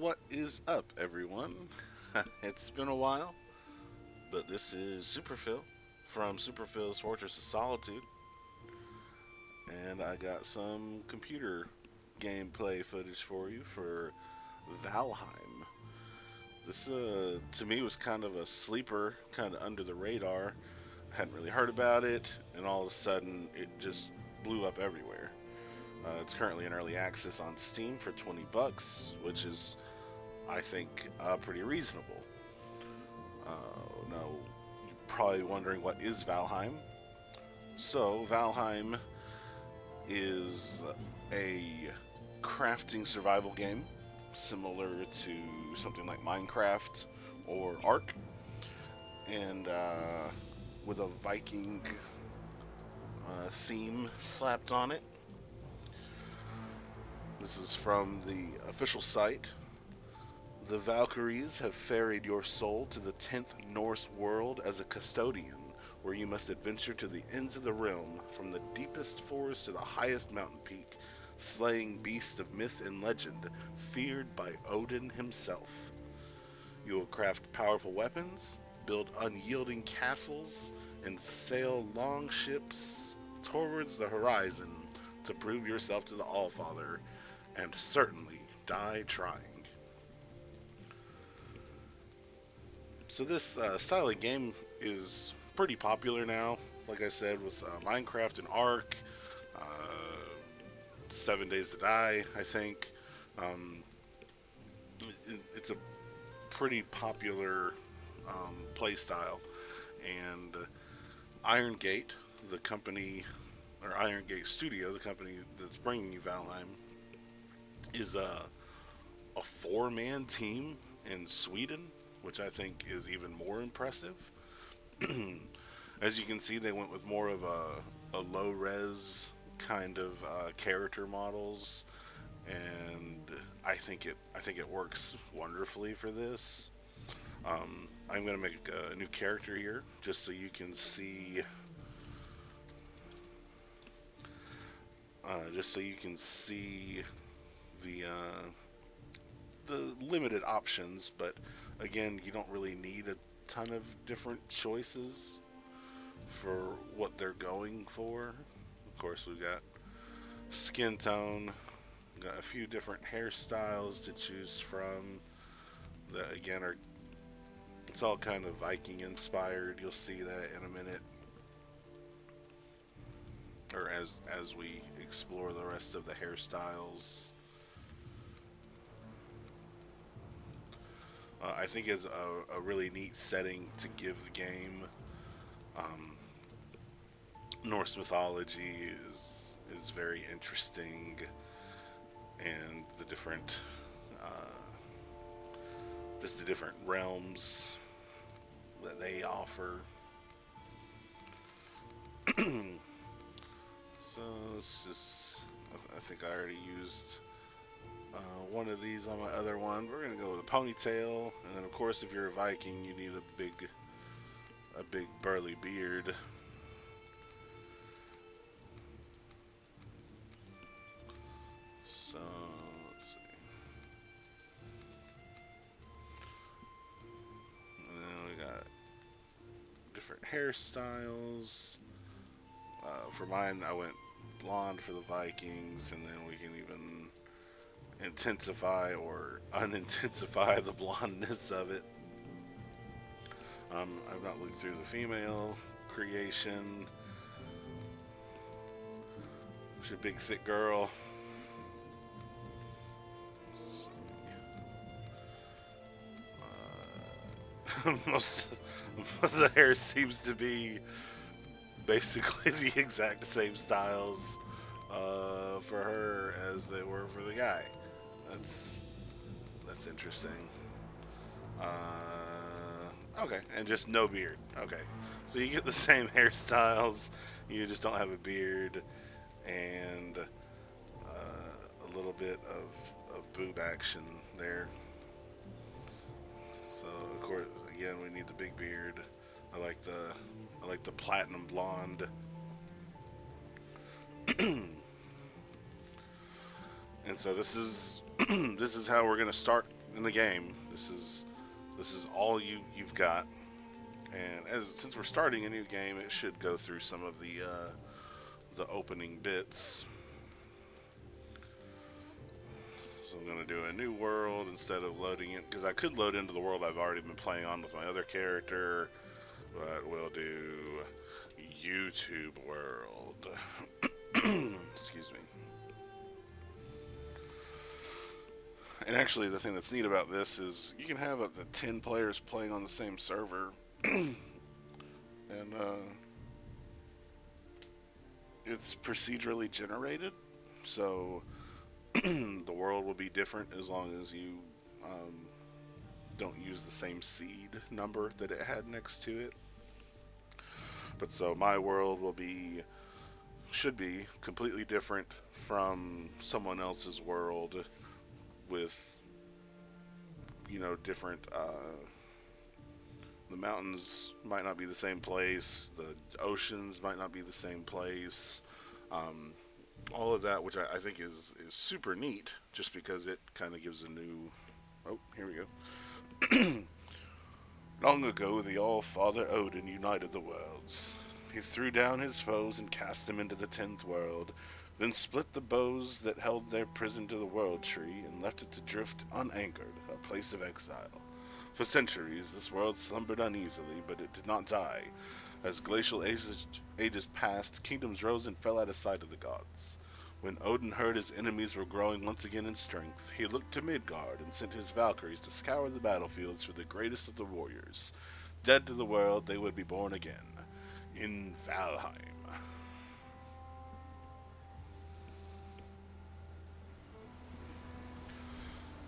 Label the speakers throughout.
Speaker 1: What is up, everyone? It's been a while, but this is Superphil from Superphil's Fortress of Solitude, and I got some computer gameplay footage for you for Valheim. This, to me, was kind of a sleeper, kind of under the radar. I hadn't really heard about it, and all of a sudden, it just blew up everywhere. It's currently in early access on Steam for 20 bucks, which is, I think, pretty reasonable. Now, you're probably wondering what is Valheim. So, Valheim is a crafting survival game similar to something like Minecraft or Ark, and with a Viking theme slapped on it. This is from the official site. The Valkyries have ferried your soul to the 10th Norse world as a custodian, where you must adventure to the ends of the realm, from the deepest forest to the highest mountain peak, slaying beasts of myth and legend, feared by Odin himself. You will craft powerful weapons, build unyielding castles, and sail long ships towards the horizon to prove yourself to the Allfather, and certainly die trying. So this style of game is pretty popular now. Like I said, with Minecraft and Ark, uh, 7 Days to Die, I think. Um, it's a pretty popular play style. And Iron Gate, the company, or Iron Gate Studio, the company that's bringing you Valheim, is a four-man team in Sweden, which I think is even more impressive. As you can see, they went with more of a low res kind of character models, and I think it works wonderfully for this. I'm going to make a new character here just so you can see. Just so you can see the limited options, but again, you don't really need a ton of different choices for what they're going for. Of course, we've got skin tone, got a few different hairstyles to choose from that again are it's all kind of Viking inspired. You'll see that in a minute, or as we explore the rest of the hairstyles. I think it's a really neat setting to give the game. Um, Norse mythology is very interesting, and the different just the different realms that they offer. So let's just. I think I already used one of these on my other one. We're gonna go with a ponytail, and then of course, if you're a Viking, you need a big burly beard. So let's see. And then we got different hairstyles. For mine, I went blonde for the Vikings, and then we can even intensify or unintensify the blondness of it. I've not looked through the female creation. She's a big, thick girl. Most of the hair seems to be basically the exact same styles for her as they were for the guy. That's that's interesting. Okay, and just no beard. Okay, so you get the same hairstyles, you just don't have a beard, and a little bit of boob action there. So of course, again, we need the big beard. I like the I like the platinum blonde. And so this is this is how we're gonna start in the game. This is all you've got. And since we're starting a new game, it should go through some of the opening bits. So I'm going to do a new world instead of loading it, because I could load into the world I've already been playing on with my other character, but we'll do YouTube world. Excuse me. And actually, the thing that's neat about this is you can have up to 10 players playing on the same server, and it's procedurally generated, so the world will be different as long as you don't use the same seed number that it had next to it. But so my world should be completely different from someone else's world with, different. The mountains might not be the same place. The oceans might not be the same place. All of that, which I think is super neat, just because it kind of gives a new. Oh, here we go. Long ago, the All-Father Odin united the worlds. He threw down his foes and cast them into the 10th world, then split the bows that held their prison to the World Tree and left it to drift unanchored, a place of exile. For centuries, this world slumbered uneasily, but it did not die. As glacial ages passed, kingdoms rose and fell out of sight of the gods. When Odin heard his enemies were growing once again in strength, he looked to Midgard and sent his Valkyries to scour the battlefields for the greatest of the warriors. Dead to the world, they would be born again. In Valheim.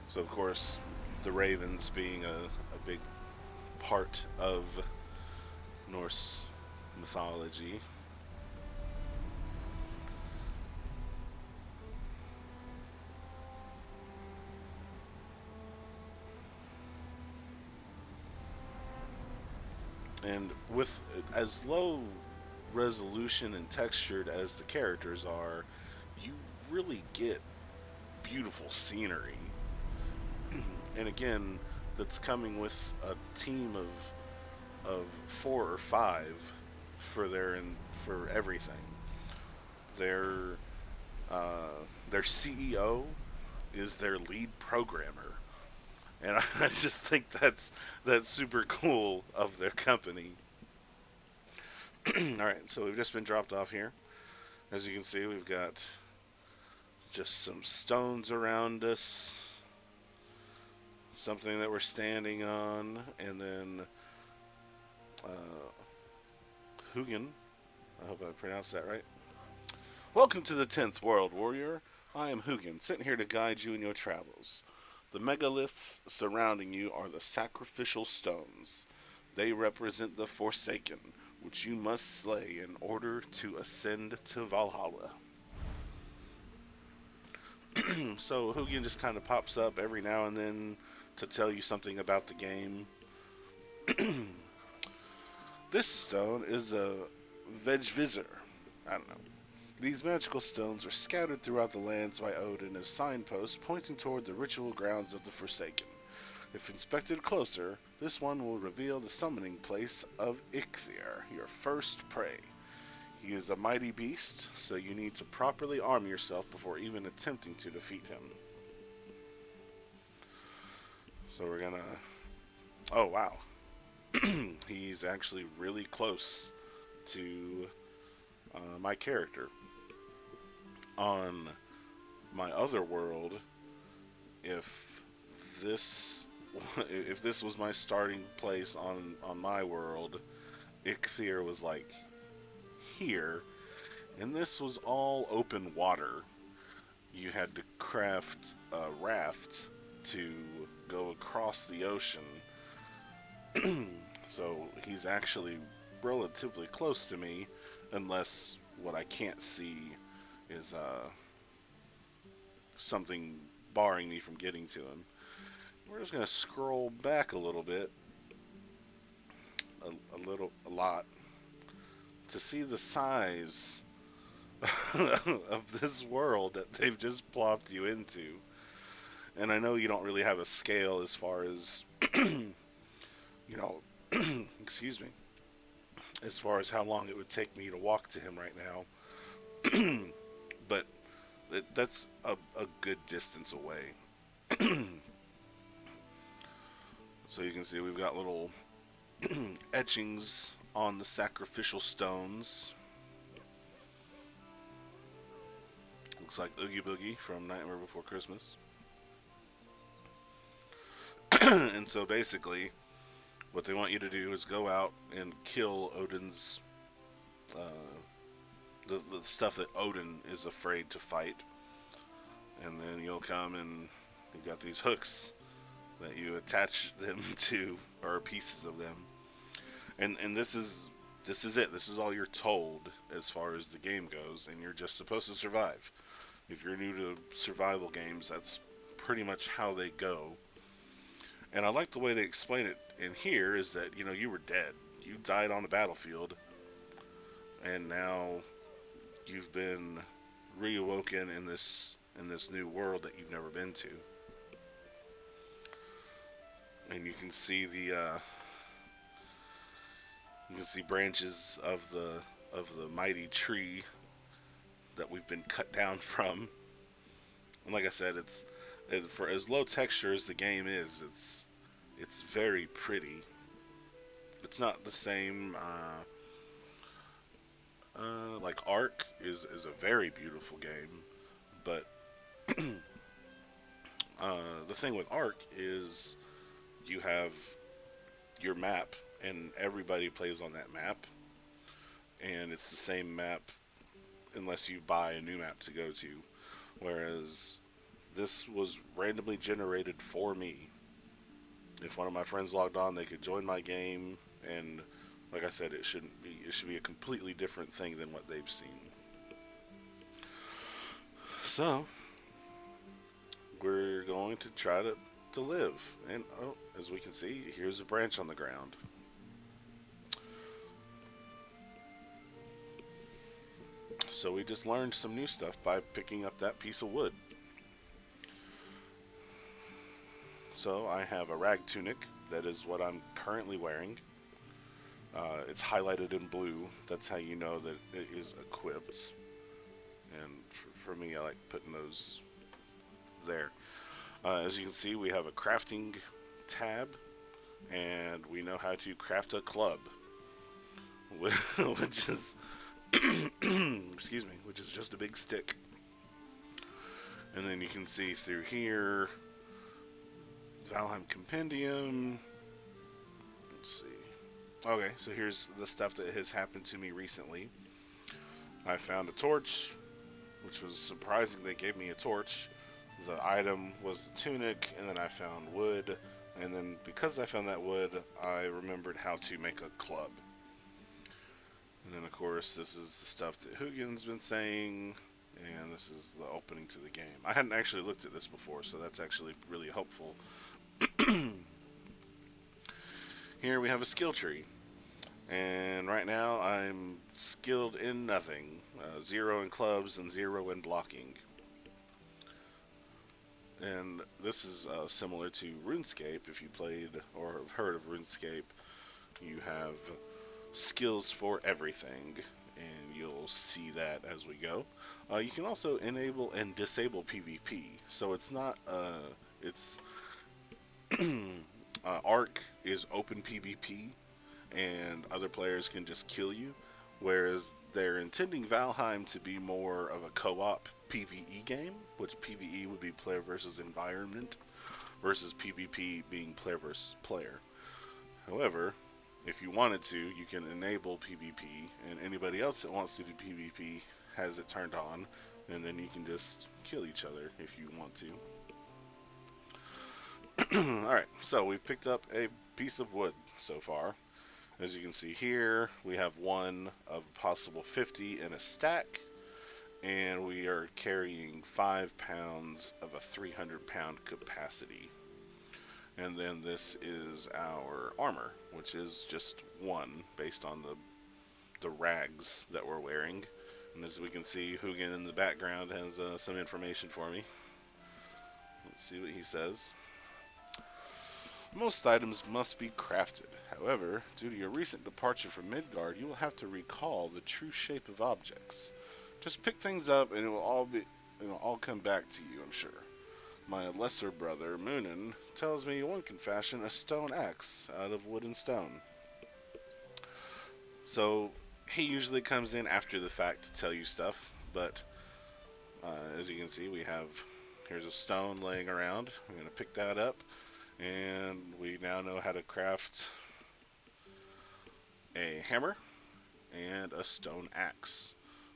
Speaker 1: So, of course, the ravens being a big part of Norse mythology. And with as low resolution and textured as the characters are, you really get beautiful scenery. And again, that's coming with a team of 4 or 5 for everything. Their their CEO is their lead programmer, and I just think that's super cool of their company. All right, so we've just been dropped off here. As you can see, we've got just some stones around us, something that we're standing on, and then Hugin. I hope I pronounced that right. Welcome to the 10th World, Warrior. I am Hugin, sent here to guide you in your travels. The megaliths surrounding you are the sacrificial stones. They represent the Forsaken, which you must slay in order to ascend to Valhalla. So Hugin just kind of pops up every now and then to tell you something about the game. This stone is a Vegvisor. I don't know. These magical stones are scattered throughout the lands by Odin as signposts pointing toward the ritual grounds of the Forsaken. If inspected closer, this one will reveal the summoning place of Ichthir, your first prey. He is a mighty beast, so you need to properly arm yourself before even attempting to defeat him. So we're gonna... Oh, wow. He's actually really close to my character. On my other world, if this was my starting place on my world, Ichthir was like here, and this was all open water. You had to craft a raft to go across the ocean. So he's actually relatively close to me, unless what I can't see is something barring me from getting to him. We're just going to scroll back a little bit, a lot, to see the size of this world that they've just plopped you into. And I know you don't really have a scale as far as, you know, excuse me, as far as how long it would take me to walk to him right now. But that's a good distance away. So you can see we've got little etchings on the sacrificial stones. Looks like Oogie Boogie from Nightmare Before Christmas. And so basically, what they want you to do is go out and kill Odin's the stuff that Odin is afraid to fight, and then you'll come and you've got these hooks that you attach them to, or pieces of them, and this is it. This is all you're told as far as the game goes, and you're just supposed to survive. If you're new to survival games, that's pretty much how they go. And I like the way they explain it in here is that, you were dead. You died on the battlefield, and now you've been reawoken in this new world that you've never been to. And you can see branches of the mighty tree that we've been cut down from. And like I said, for as low texture as the game is, it's very pretty. It's not the same. Like Ark is a very beautiful game, but the thing with Ark is you have your map, and everybody plays on that map, and it's the same map unless you buy a new map to go to. Whereas this was randomly generated for me. If one of my friends logged on, they could join my game, and like I said, it should be a completely different thing than what they've seen. So we're going to try to live, and as we can see, here's a branch on the ground. So we just learned some new stuff by picking up that piece of wood. So I have a rag tunic. That is what I'm currently wearing. It's highlighted in blue. That's how you know that it is equipped. And for me, I like putting those there. As you can see, we have a crafting tab, and we know how to craft a club, which is excuse me, which is just a big stick. And then you can see through here, Valheim Compendium. Let's see. Okay, so here's the stuff that has happened to me recently. I found a torch, which was surprising they gave me a torch. The item was the tunic, and then I found wood, and then because I found that wood, I remembered how to make a club. And then of course this is the stuff that Hugin's been saying, and this is the opening to the game. I hadn't actually looked at this before, so that's actually really helpful. Here we have a skill tree, and right now I'm skilled in nothing. 0 in clubs and 0 in blocking. And this is similar to RuneScape. If you played or have heard of RuneScape, you have skills for everything, and you'll see that as we go. You can also enable and disable PvP. So it's not Ark is open PvP, and other players can just kill you, whereas they're intending Valheim to be more of a co-op PvE game, which PvE would be player versus environment, versus PvP being player versus player. However, if you wanted to, you can enable PvP, and anybody else that wants to do PvP has it turned on, and then you can just kill each other if you want to. Alright, so we've picked up a piece of wood so far. As you can see here, we have one of possible 50 in a stack, and we are carrying 5 pounds of a 300-pound capacity. And then this is our armor, which is just 1 based on the rags that we're wearing. And as we can see, Hugin in the background has some information for me. Let's see what he says. Most items must be crafted. However, due to your recent departure from Midgard, you will have to recall the true shape of objects. Just pick things up and it will all come back to you, I'm sure. My lesser brother, Moonin, tells me one can fashion a stone axe out of wood and stone. So, he usually comes in after the fact to tell you stuff, but as you can see, here's a stone laying around. I'm going to pick that up, and we now know how to craft a hammer and a stone axe.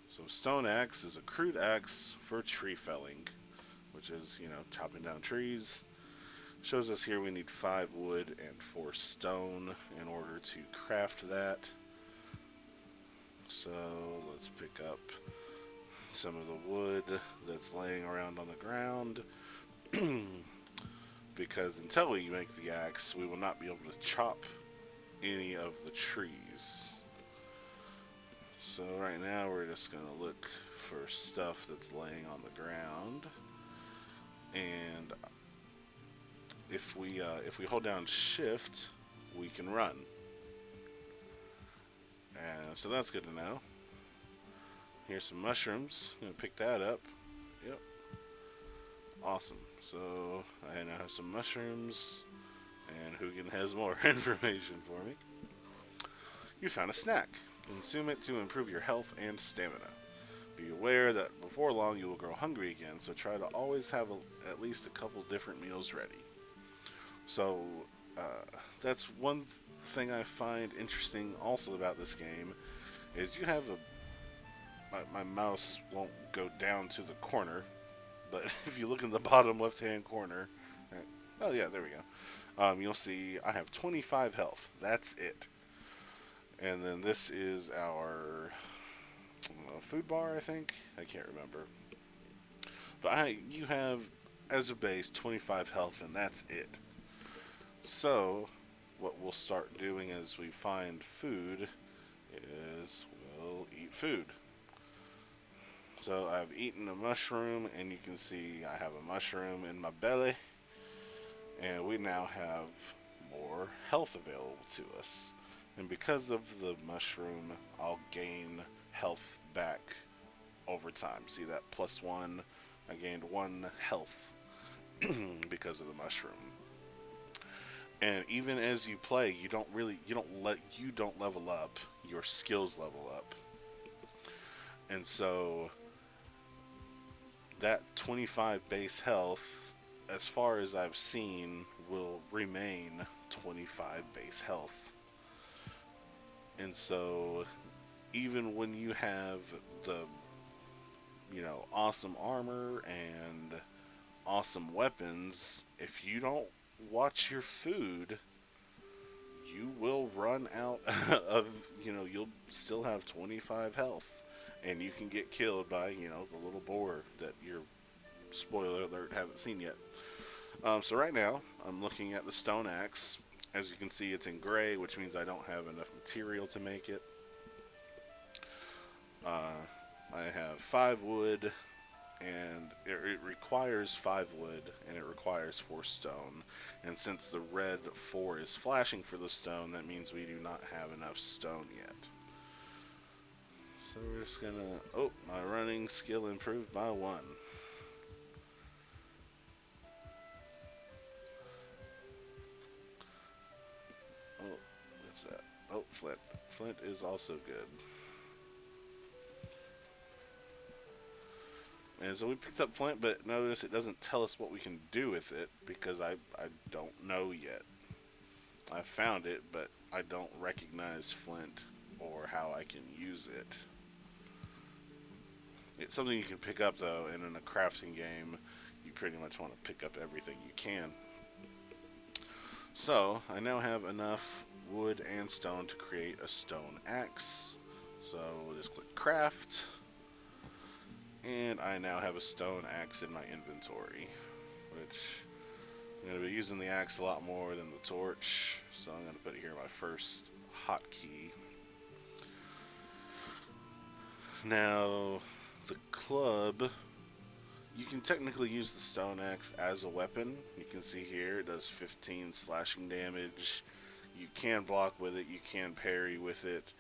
Speaker 1: So, stone axe is a crude axe for tree felling, which is, chopping down trees. Shows us here we need 5 wood and 4 stone in order to craft that. So let's pick up some of the wood that's laying around on the ground. Because until we make the axe, we will not be able to chop any of the trees. So right now we're just going to look for stuff that's laying on the ground. And if we hold down shift, we can run. And so that's good to know. Here's some mushrooms. I'm going to pick that up. Yep. Awesome. So I now have some mushrooms, and Hugin has more information for me. You found a snack. Consume it to improve your health and stamina. Be aware that before long you will grow hungry again, so try to always have at least a couple different meals ready. So that's one thing I find interesting also about this game is you have my mouse won't go down to the corner, but if you look in the bottom left hand corner, oh yeah, there we go. You'll see I have 25 health. That's it. And then this is our food bar, I think. I can't remember. But you have as a base 25 health, and that's it. So what we'll start doing as we find food is we'll eat food. So I've eaten a mushroom, and you can see I have a mushroom in my belly, and we now have more health available to us. And because of the mushroom, I'll gain health back over time. See that +1? I gained 1 health because of the mushroom. And even as you play, you don't level up. Your skills level up. And so that 25 base health, as far as I've seen, will remain 25 base health. And so even when you have the awesome armor and awesome weapons, if you don't watch your food, you will run out of, you'll still have 25 health, and you can get killed by, the little boar that you're, spoiler alert, haven't seen yet. So right now, I'm looking at the stone axe. As you can see, it's in gray, which means I don't have enough material to make it. I have 5 wood, and it requires 5 wood, and it requires 4 stone. And since the red 4 is flashing for the stone, that means we do not have enough stone yet. So we're just gonna... Oh, my running skill improved by 1. Oh, what's that? Oh, flint. Flint is also good. And so we picked up flint, but notice it doesn't tell us what we can do with it, because I don't know yet. I found it, but I don't recognize flint or how I can use it. It's something you can pick up, though, and in a crafting game, you pretty much want to pick up everything you can. So, I now have enough wood and stone to create a stone axe. So, we'll just click craft. And I now have a stone axe in my inventory, which I'm going to be using the axe a lot more than the torch, so I'm going to put here my first hotkey. Now, the club You can technically use the stone axe as a weapon. You can see here it does 15 slashing damage. You can block with it, you can parry with it.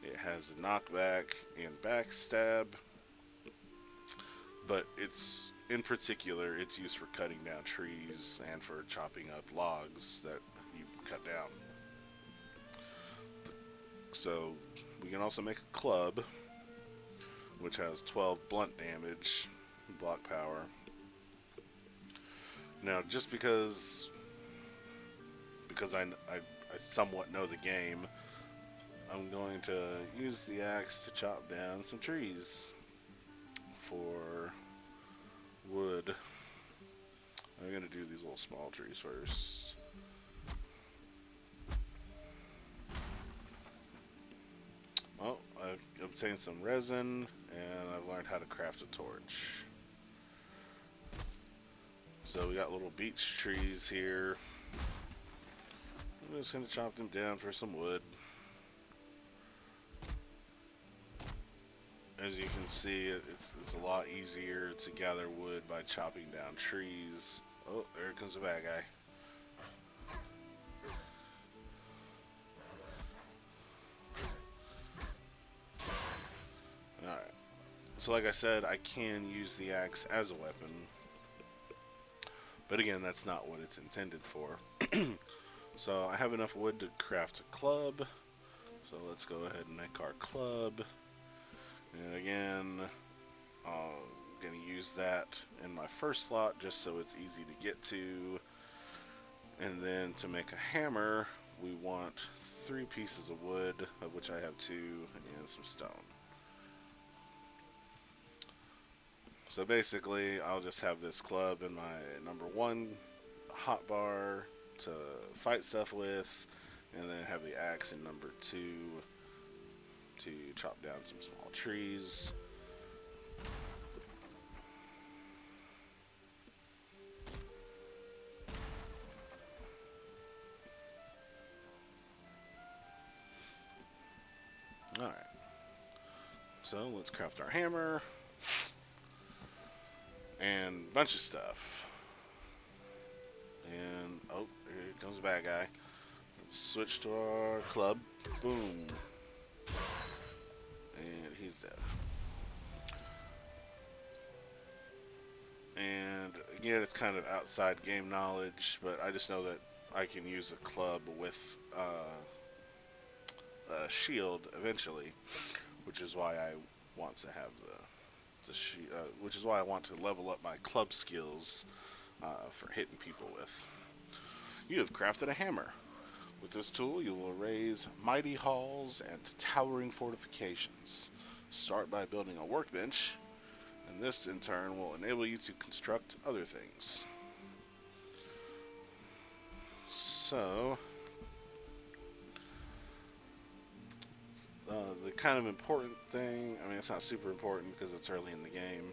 Speaker 1: It has a knockback and backstab, but in particular it's used for cutting down trees and for chopping up logs that you cut down. So we can also make a club, which has 12 blunt damage, block power. Now, just because I somewhat know the game, I'm going to use the axe to chop down some trees for wood. I'm going to do these little small trees first. Oh, I've obtained some resin, and I've learned how to craft a torch. So we got little beech trees here. I'm just going to chop them down for some wood. As you can see, it's a lot easier to gather wood by chopping down trees. Oh, there comes a bad guy. Alright. So like I said, I can use the axe as a weapon. But again, that's not what it's intended for. So I have enough wood to craft a club. So let's go ahead and make our club. And again, I'm going to use that in my first slot just so it's easy to get to. And then to make a hammer, we want 3 pieces of wood, of which I have 2, and some stone. So basically, I'll just have this club in my number 1 hotbar to fight stuff with, and then have the axe in number 2 to chop down some small trees. Alright, so let's craft our hammer and a bunch of stuff. And oh, here comes a bad guy. Let's switch to our club. Boom. And he's dead. And again, it's kind of outside game knowledge, but I just know that I can use a club with a shield eventually, which is why I want to have which is why I want to level up my club skills for hitting people with. You have crafted a hammer. With this tool, you will raise mighty halls and towering fortifications. Start by building a workbench, and this in turn will enable you to construct other things. So, the kind of important thing, I mean, it's not super important because it's early in the game.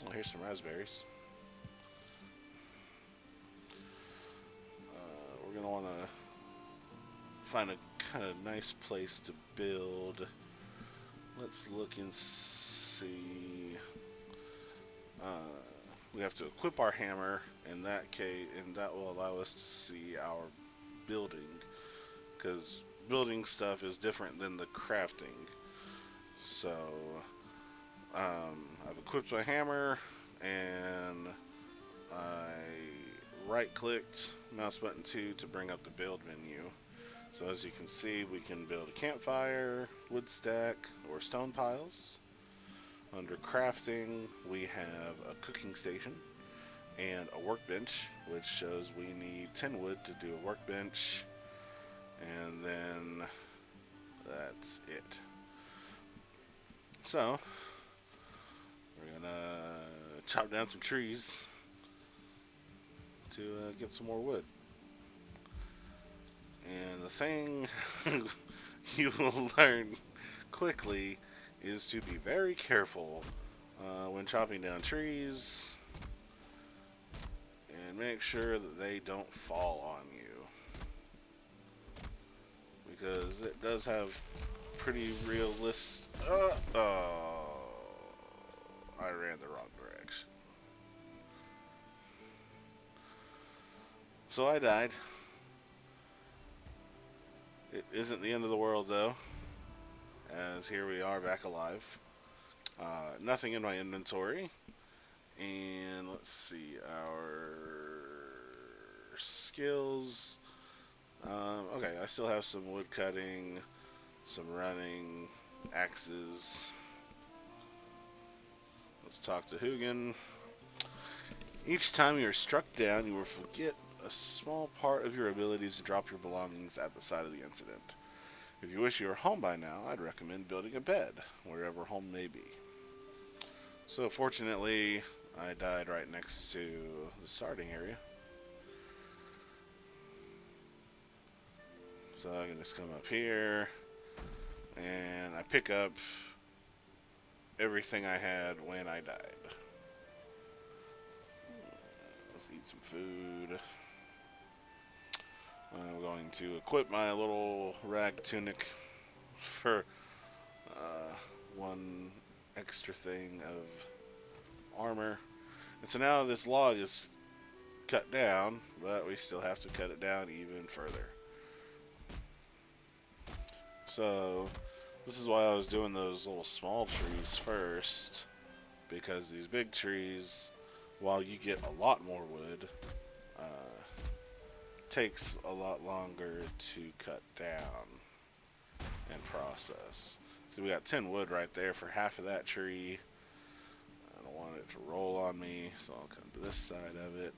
Speaker 1: Well, here's some raspberries. We're going to want to find a kind of nice place to build. Let's look and see. We have to equip our hammer in that case, and that will allow us to see our building, because building stuff is different than the crafting. So I've equipped my hammer, and I right clicked mouse button 2 to bring up the build menu. So as you can see, we can build a campfire, wood stack, or stone piles. Under crafting, we have a cooking station and a workbench, which shows we need 10 wood to do a workbench. And then that's it. So we're gonna chop down some trees to get some more wood. And the thing you will learn quickly is to be very careful when chopping down trees, and make sure that they don't fall on you, because it does have pretty realistic. I ran the wrong direction. So I died. It isn't the end of the world though, as here we are back alive. Nothing in my inventory. And let's see, our skills. Okay, I still have some wood cutting, some running, axes. Let's talk to Hugin. Each time you are struck down, you will forget a small part of your abilities to drop your belongings at the site of the incident. If you wish you were home by now, I'd recommend building a bed, wherever home may be. So fortunately, I died right next to the starting area. So I can just come up here, and I pick up everything I had when I died. Let's eat some food. I'm going to equip my little rag tunic for one extra thing of armor. And so now this log is cut down, but we still have to cut it down even further. So this is why I was doing those little small trees first, because these big trees, while you get a lot more wood, takes a lot longer to cut down and process. So we got 10 wood right there for half of that tree. I don't want it to roll on me, so I'll come to this side of it.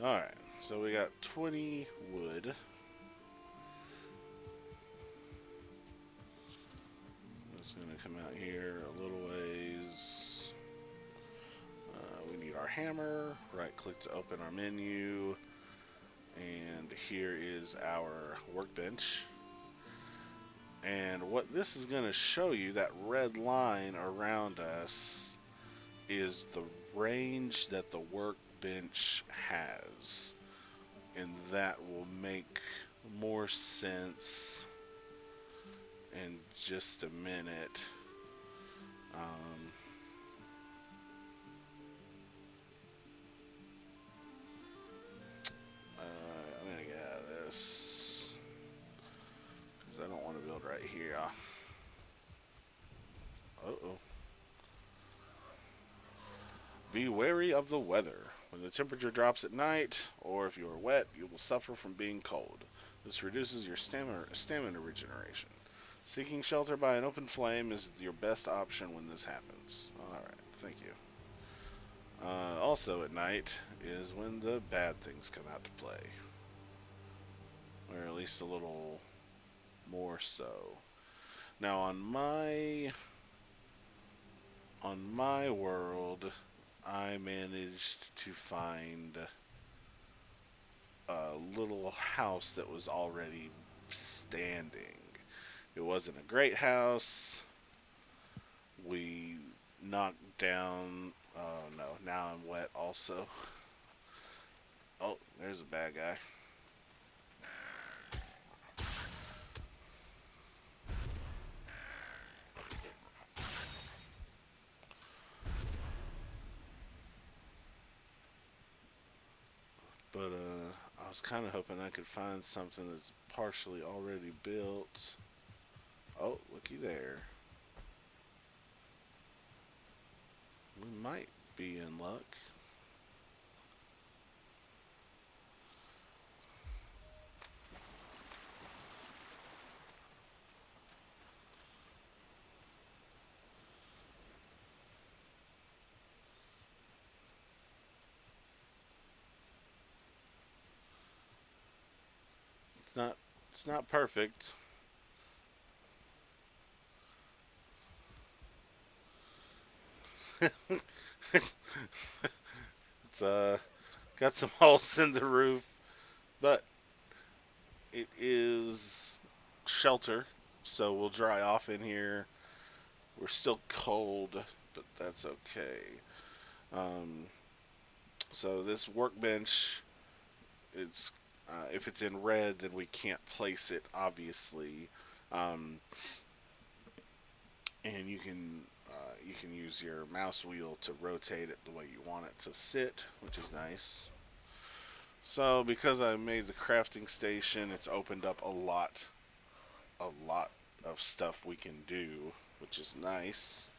Speaker 1: Alright, so we got 20 wood. I'm just going to come out here a little ways. We need our hammer. Right click to open our menu. And here is our workbench. And what this is going to show you, that red line around us, is the range that the workbench has. And that will make more sense in just a minute. I'm going to get out of this, because I don't want to build right here. Uh-oh. Be wary of the weather. When the temperature drops at night, or if you are wet, you will suffer from being cold. This reduces your stamina regeneration. Seeking shelter by an open flame is your best option when this happens. Alright, thank you. Also at night is when the bad things come out to play. Or at least a little more so. Now on my world, I managed to find a little house that was already standing. It wasn't a great house. We knocked down... Oh no, now I'm wet also. Oh, there's a bad guy. But I was kind of hoping I could find something that's partially already built. Oh, looky there. We might be in luck. It's not perfect. It's got some holes in the roof, but it is shelter, so we'll dry off in here. We're still cold, but that's okay. Um, so this workbench, it's if it's in red, then we can't place it. Obviously, um, you can use your mouse wheel to rotate it the way you want it to sit, which is nice. So because I made the crafting station, it's opened up a lot of stuff we can do, which is nice.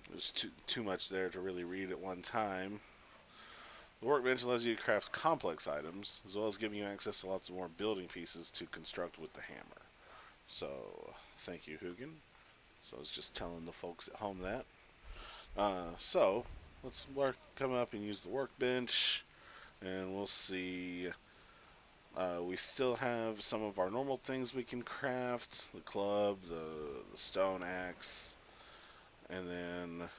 Speaker 1: There's too much there to really read at one time. The workbench allows you to craft complex items, as well as giving you access to lots of more building pieces to construct with the hammer. So, thank you, Hugin. So I was just telling the folks at home that. So, let's come up and use the workbench, and we'll see. We still have some of our normal things we can craft: the club, the stone axe, and then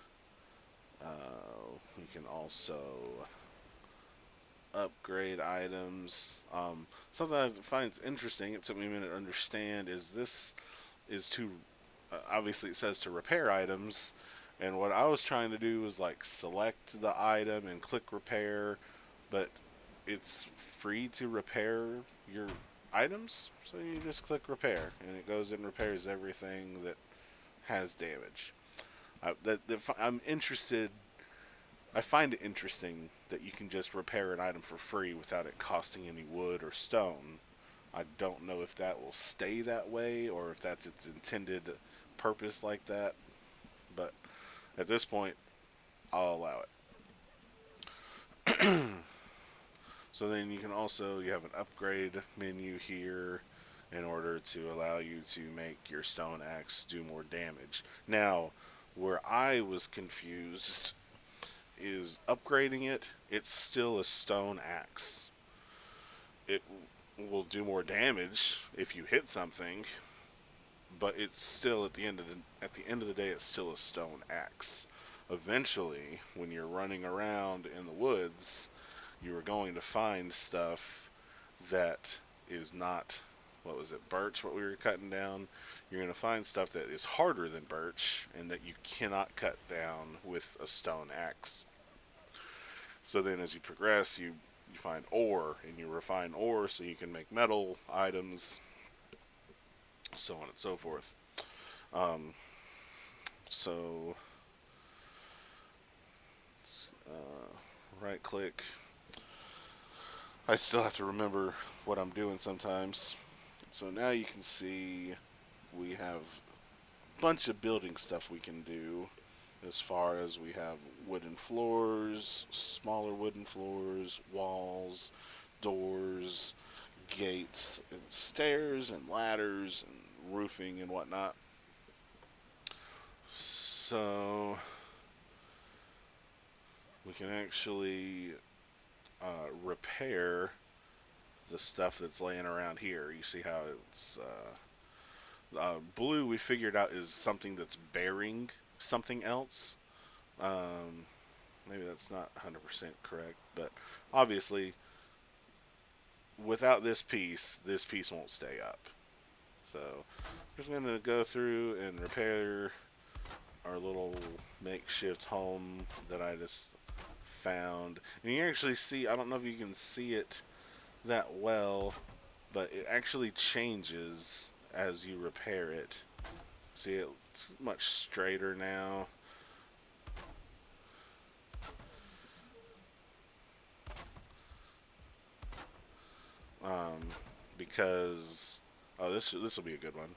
Speaker 1: we can also upgrade items. Something I find interesting, it took me a minute to understand, is this is to obviously it says to repair items, and what I was trying to do was like select the item and click repair, but it's free to repair your items, so you just click repair and it goes and repairs everything that has damage. I'm interested. I find it interesting that you can just repair an item for free without it costing any wood or stone. I don't know if that will stay that way or if that's its intended purpose like that, but at this point, I'll allow it. So then you have an upgrade menu here in order to allow you to make your stone axe do more damage. Now, where I was confused is upgrading it, it's still a stone axe. It will do more damage if you hit something, but it's still at the end of the day it's still a stone axe. Eventually, when you're running around in the woods, you are going to find stuff that is not, what was it, birch, what we were cutting down. You're going to find stuff that is harder than birch and that you cannot cut down with a stone axe. So then as you progress, you find ore, and you refine ore so you can make metal items, so on and so forth. Um, so, right click. I still have to remember what I'm doing sometimes. So now you can see we have a bunch of building stuff we can do, as far as we have wooden floors, smaller wooden floors, walls, doors, gates, and stairs, and ladders, and roofing, and whatnot. So we can actually repair the stuff that's laying around here. You see how it's blue we figured out is something that's bearing something else. Um, Maybe that's not 100% correct, but obviously without this piece won't stay up. So I'm just going to go through and repair our little makeshift home that I just found. And you actually see, I don't know if you can see it that well, but it actually changes as you repair it. See, it's much straighter now. Um, because this will be a good one.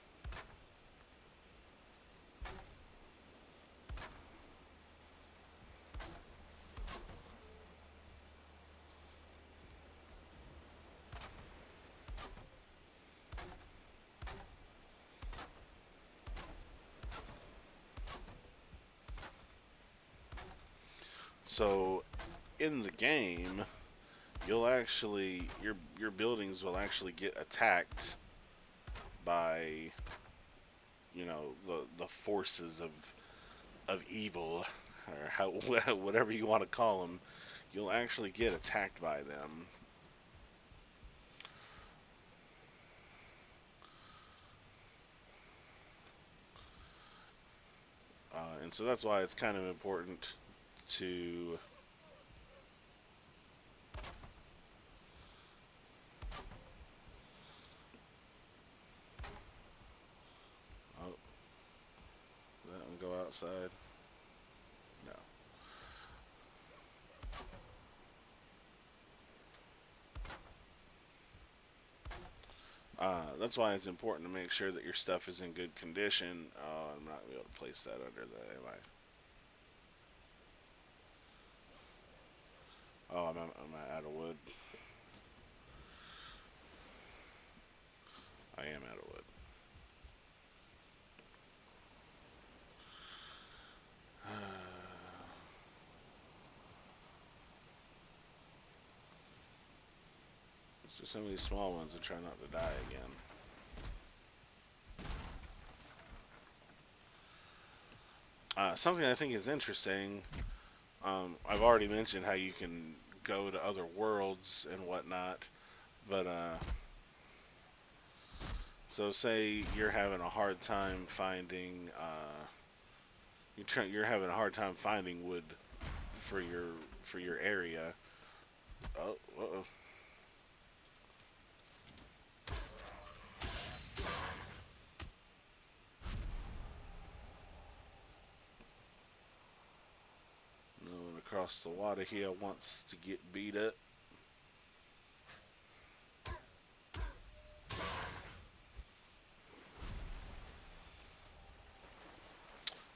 Speaker 1: So in the game, you'll actually your buildings will actually get attacked by, you know, the forces of evil, or how whatever you want to call them. You'll actually get attacked by them. And so that's why it's kind of important to outside? No. That's why it's important to make sure that your stuff is in good condition. Oh, I'm not going to be able to place that under the, am I? Oh, I'm out of wood. I am out of wood. There's just so many small ones and try not to die again. Something I think is interesting. I've already mentioned how you can go to other worlds and whatnot, but so say you're having a hard time finding you're having a hard time finding wood for your area. Oh, uh-oh. No one across the water here wants to get beat up.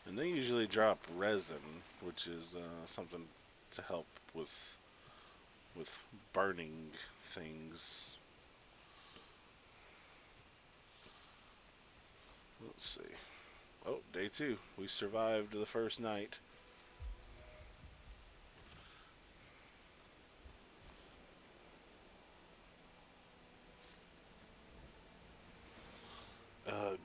Speaker 1: And they usually drop resin, which is something to help with burning things. Let's see. Oh, day two. We survived the first night. Ugh.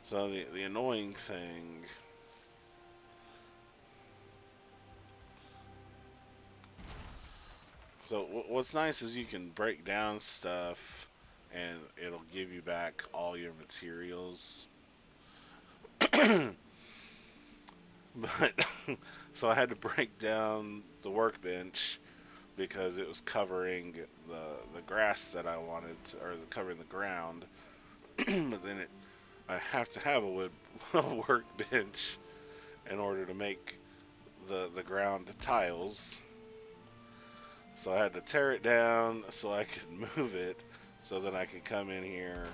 Speaker 1: So the annoying thing. So what's nice is you can break down stuff, and it'll give you back all your materials. But so I had to break down the workbench because it was covering the grass that I wanted, to, or covering the ground. But then I have to have a wood a workbench in order to make the ground tiles. So I had to tear it down so I could move it, so that I could come in here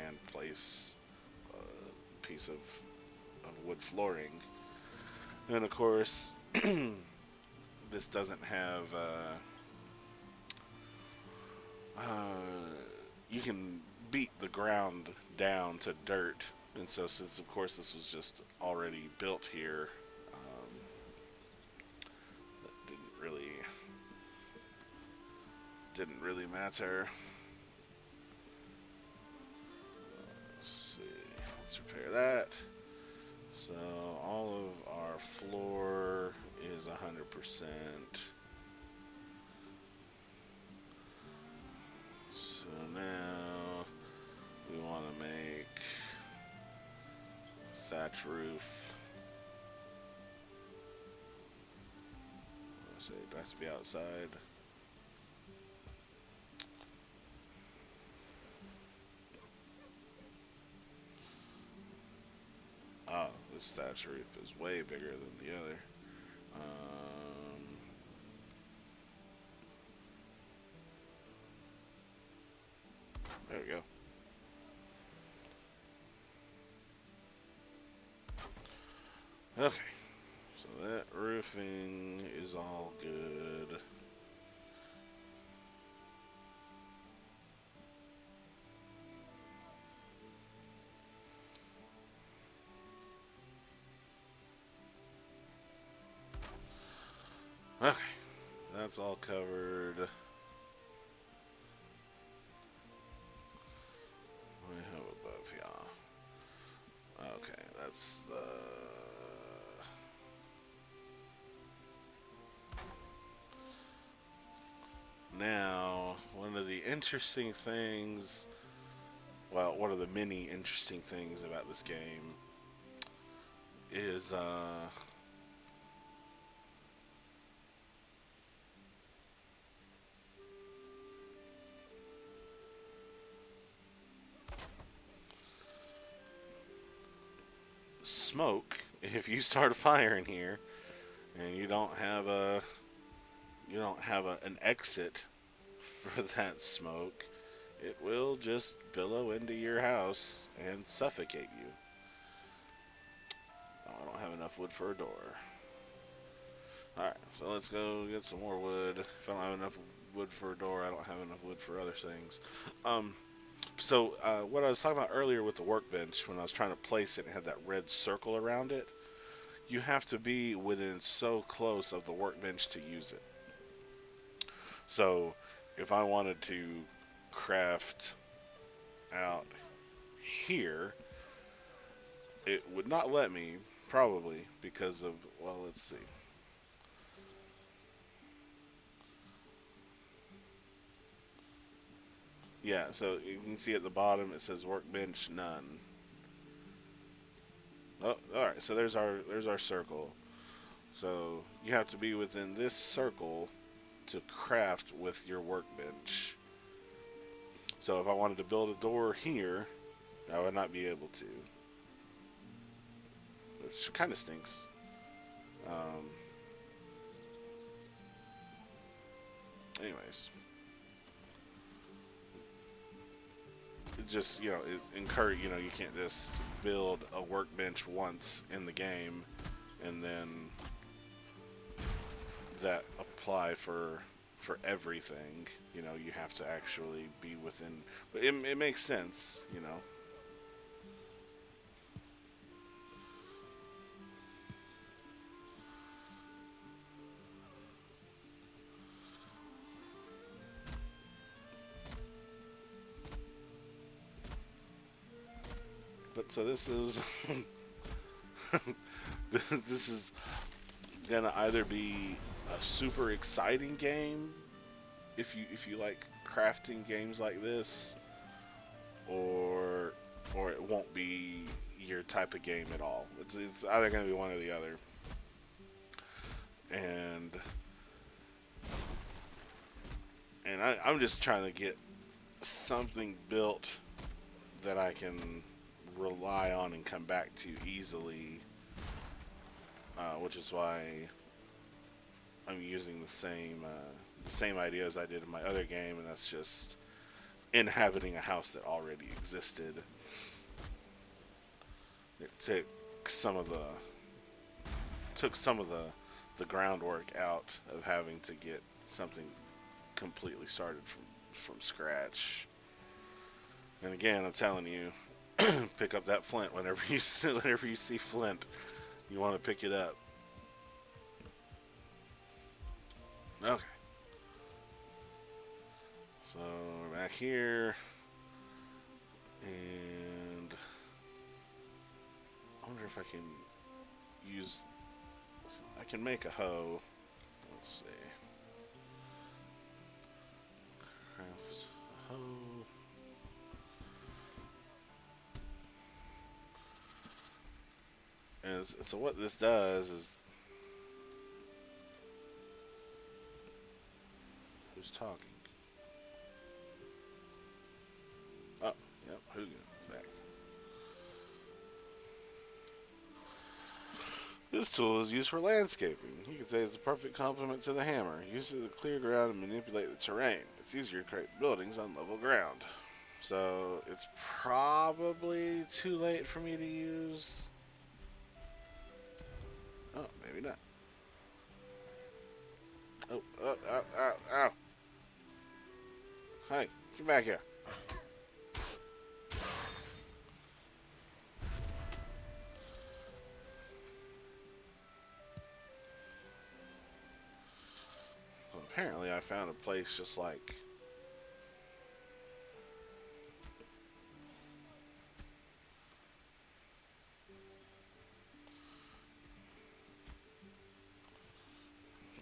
Speaker 1: and place a piece of wood flooring. And of course, this doesn't have. You can beat the ground down to dirt, and so since of course this was just already built here, that didn't really matter. Let's see. Let's repair that. So all of our floor is 100%. So now we want to make thatch roof. Let's see, it has to be outside. Oh, this thatch roof is way bigger than the other. There we go. Okay, so that roofing is all good. Okay, that's all covered. What do we have above here? Okay, that's the. Now, one of the interesting things, well, one of the many interesting things about this game is smoke, if you start a fire in here and an exit for that smoke, it will just billow into your house and suffocate you. Oh, I don't have enough wood for a door. Alright, so let's go get some more wood. If I don't have enough wood for a door, I don't have enough wood for other things. What I was talking about earlier with the workbench, when I was trying to place it and had that red circle around it, you have to be within so close of the workbench to use it. So, if I wanted to craft out here, it would not let me, probably, because of, well, let's see. Yeah, so you can see at the bottom it says workbench none. Oh, all right. So there's our circle. So you have to be within this circle to craft with your workbench. So if I wanted to build a door here, I would not be able to, which kind of stinks. Um, Anyways, it just you can't just build a workbench once in the game and then that apply for everything. You have to actually be within. But it makes sense. But so this is this is gonna either be a super exciting game if you like crafting games like this, or it won't be your type of game at all. It's either gonna be one or the other. And I'm just trying to get something built that I can rely on and come back to easily, which is why I'm using the same idea as I did in my other game, and that's just inhabiting a house that already existed. It took some of the groundwork out of having to get something completely started from scratch. And again, I'm telling you, pick up that flint whenever you see flint. You want to pick it up. Okay. So we're back here, and I wonder if I can use. I can make a hoe. Let's see. Craft a hoe. And so what this does is, who's talking? Oh, yep, Hugo is back. This tool is used for landscaping. You could say it's a perfect complement to the hammer. Used to clear ground and manipulate the terrain. It's easier to create buildings on level ground. So it's probably too late for me to use. Oh, maybe not. Oh, oh, ow, ow, ow. Hey, get back here. Well, apparently I found a place just like...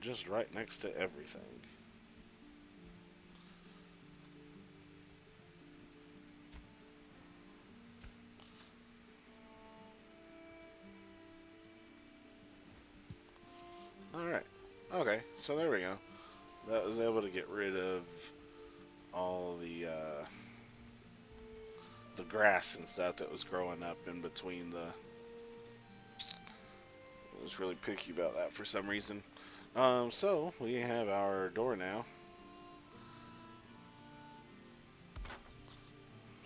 Speaker 1: just right next to everything. Alright. Okay, so there we go. That was able to get rid of all the grass and stuff that was growing up in between I was really picky about that for some reason. So we have our door now.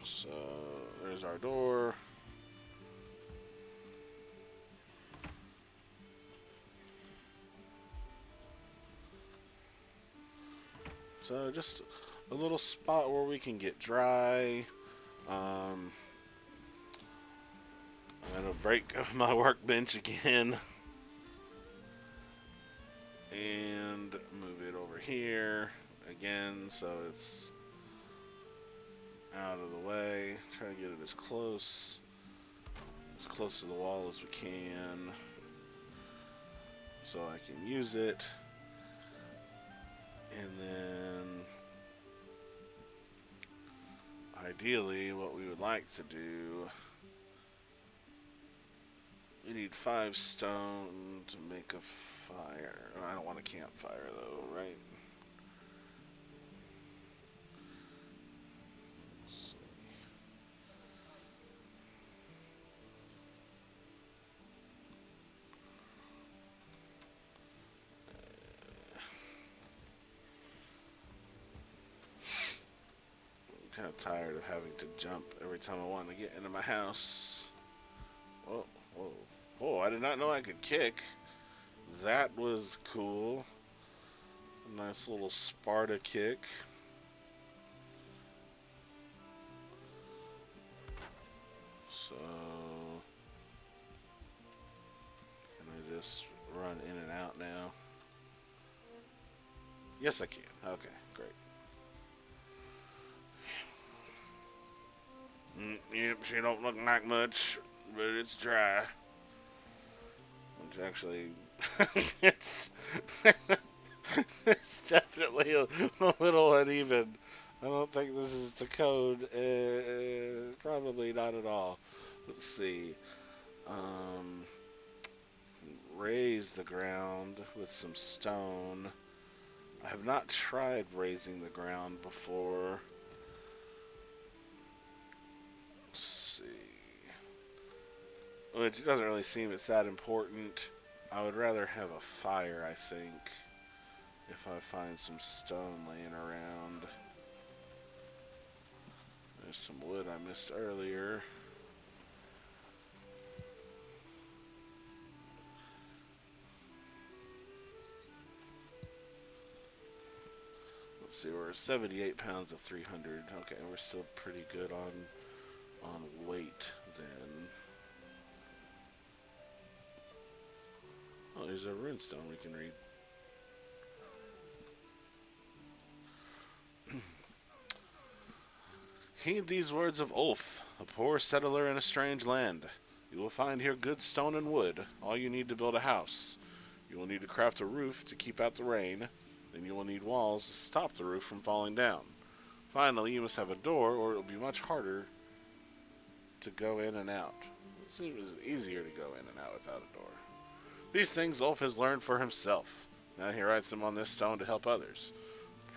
Speaker 1: So there's our door. So just a little spot where we can get dry. I'm gonna break my workbench again and move it over here again so it's out of the way. Try to get it as close to the wall as we can so I can use it. And then ideally what we would like to do, we need 5 stone to make a fire. I don't want a campfire though, right? Kind of tired of having to jump every time I want to get into my house. Whoa, whoa, whoa! I did not know I could kick. That was cool. A nice little Sparta kick. So, can I just run in and out now? Yes, I can. Okay, great. Yep, she don't look like much, but it's dry. Which actually, it's, it's definitely a little uneven. I don't think this is the code. Probably not at all. Let's see. Um, raise the ground with some stone. I have not tried raising the ground before. Let's see. Which doesn't really seem it's that important. I would rather have a fire, I think, if I find some stone laying around. There's some wood I missed earlier. Let's see, we're 78 pounds of 300. Okay, we're still pretty good on weight then. Oh, there's a runestone we can read. Heed these words of Ulf, a poor settler in a strange land. You will find here good stone and wood, all you need to build a house. You will need to craft a roof to keep out the rain, then you will need walls to stop the roof from falling down. Finally, you must have a door, or it will be much harder to go in and out. It seems easier to go in and out without a door. These things Ulf has learned for himself. Now he writes them on this stone to help others.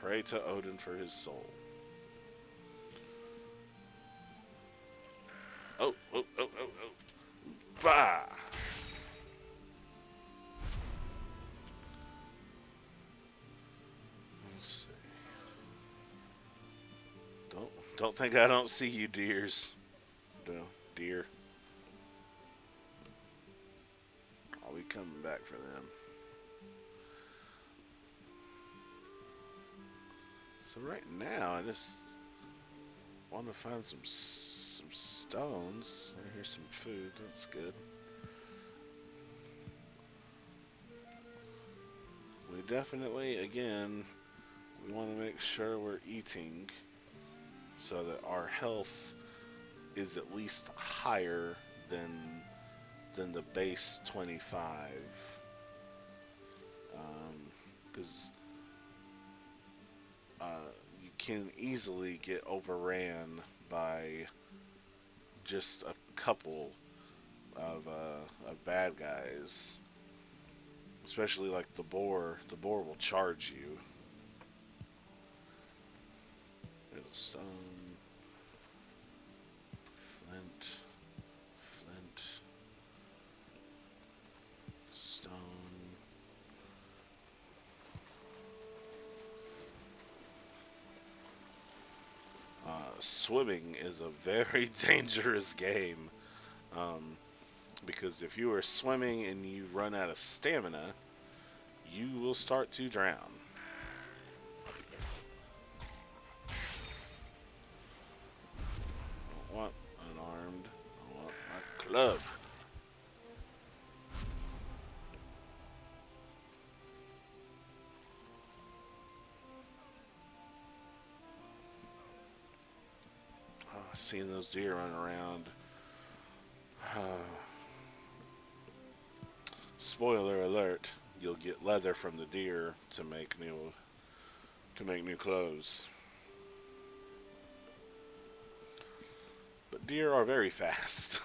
Speaker 1: Pray to Odin for his soul. Oh, oh, oh, oh, oh. Bah! Let's see. Don't think I don't see you, deers. No, deer. I'll be coming back for them. So right now, I just want to find some stones. I hear some food. That's good. We definitely, again, we want to make sure we're eating so that our health is at least higher than the base 25. Because you can easily get overran by just a couple of bad guys, especially like the boar. The boar will charge you. Little stone, flint, swimming is a very dangerous game. Um, because if you are swimming and you run out of stamina, you will start to drown. I don't want unarmed. I want my club. Seeing those deer run around. Spoiler alert: you'll get leather from the deer to make new clothes. But deer are very fast.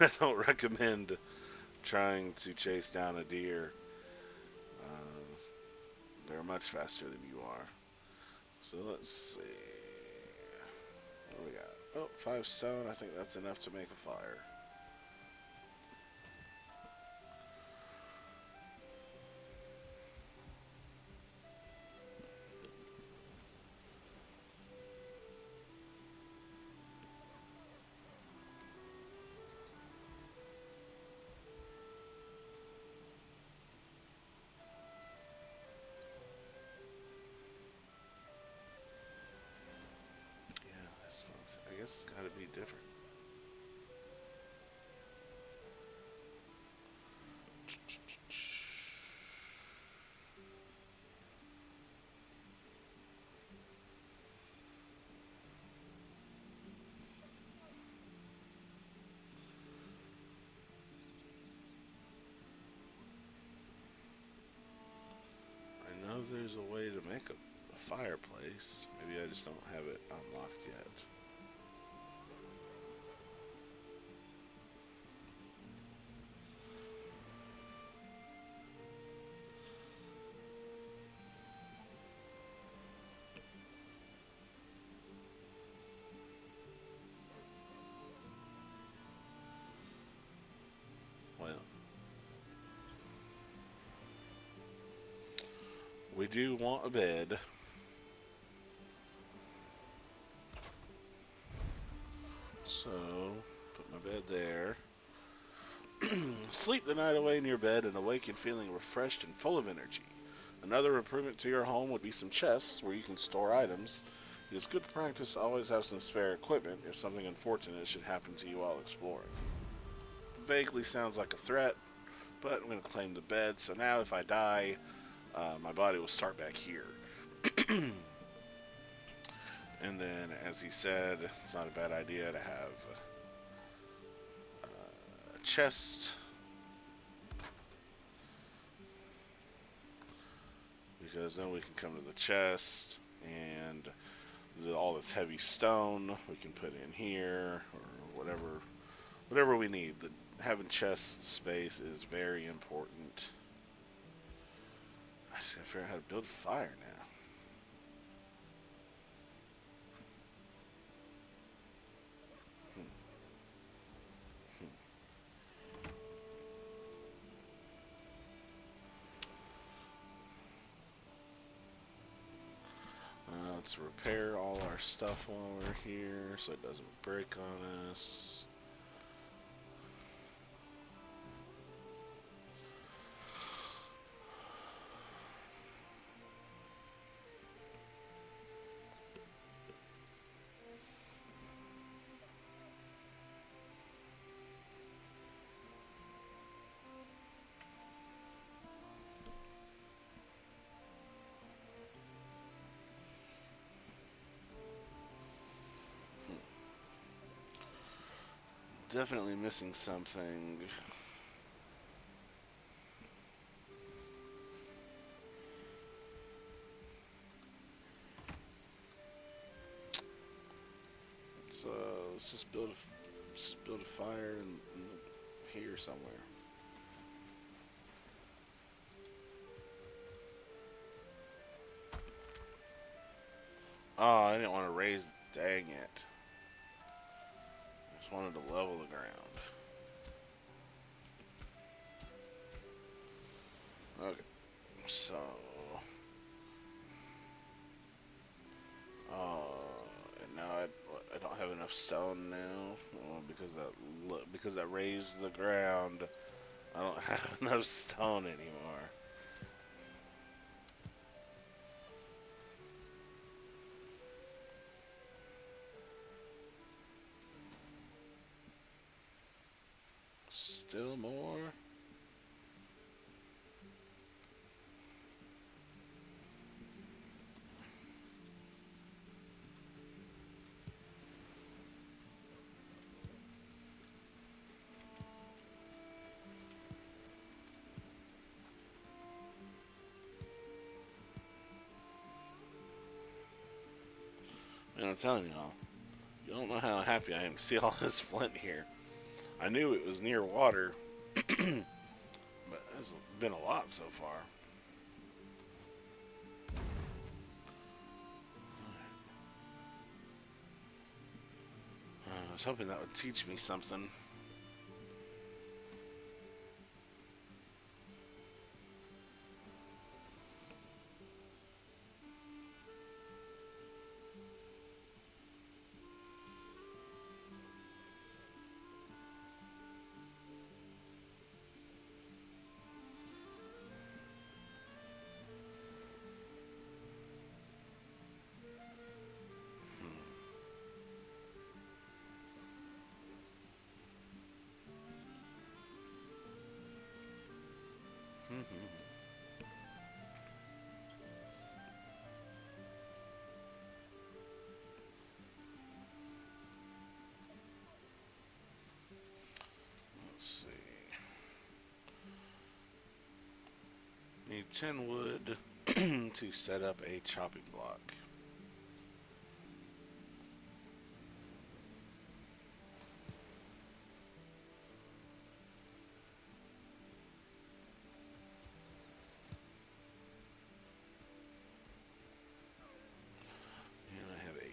Speaker 1: I don't recommend trying to chase down a deer. Uh, they're much faster than you are. So let's see. What do we got? Oh, 5 stone. I think that's enough to make a fire. Yeah, I guess it's got to be different. I know there's a way to make a fireplace. Maybe I just don't have it unlocked yet. Well, we do want a bed. So, put my bed there. Sleep the night away in your bed and awaken feeling refreshed and full of energy. Another improvement to your home would be some chests where you can store items. It is good practice to always have some spare equipment if something unfortunate should happen to you while exploring. Vaguely sounds like a threat, but I'm going to claim the bed, so now if I die, my body will start back here. And then, as he said, it's not a bad idea to have a chest, because then we can come to the chest and all this heavy stone we can put in here or whatever we need. Having chest space is very important. I just gotta figure out how to build a fire now. Let's repair all our stuff while we're here so it doesn't break on us. Definitely missing something. So let's just build a fire in here somewhere. Oh, I didn't want to raise. Dang it! I just wanted to level the ground. Okay, so enough stone now. Well, because I raised the ground, I don't have enough stone anymore. Still more. And I'm telling y'all, you don't know how happy I am to see all this flint here. I knew it was near water, but it's been a lot so far. I was hoping that would teach me something. Let's see. Need 10 wood to set up a chopping block. And I have 8.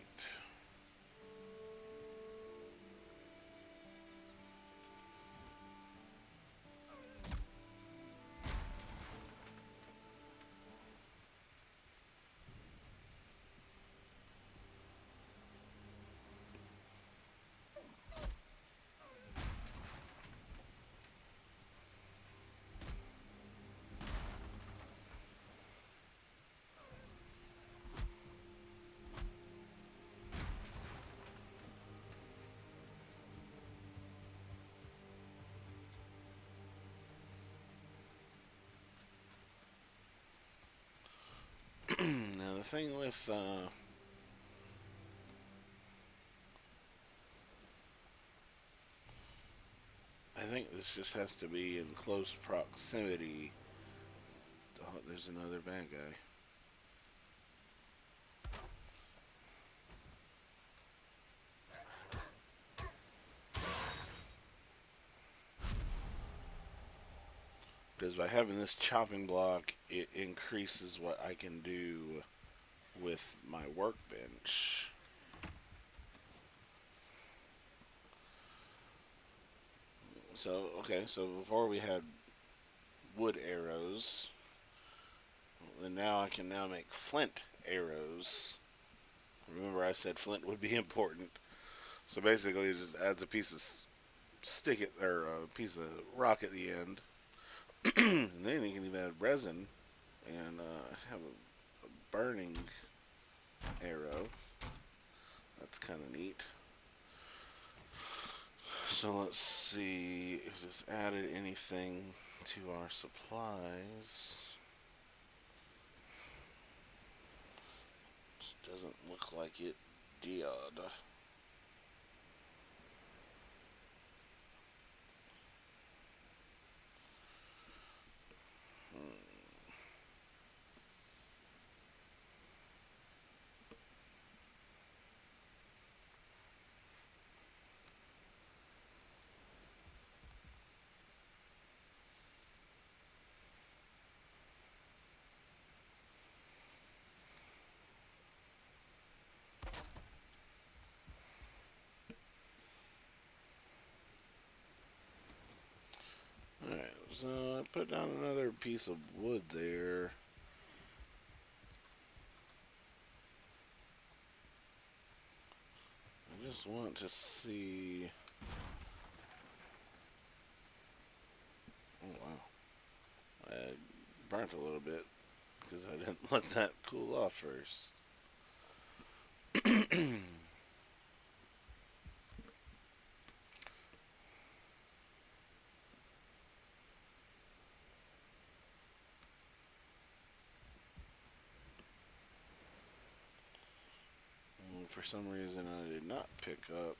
Speaker 1: Now the thing with I think this just has to be in close proximity. Oh, there's another bad guy. Because by having this chopping block, it increases what I can do with my workbench. So, okay, so before we had wood arrows, and now I can now make flint arrows. Remember I said flint would be important. So basically it just adds a piece of stick it or a piece of rock at the end. And then you can even add resin and have a burning arrow. That's kind of neat. So let's see if this added anything to our supplies. Doesn't look like it did. Alright, so I put down another piece of wood there. I just want to see. Oh wow, I burnt a little bit because I didn't let that cool off first. For some reason, I did not pick up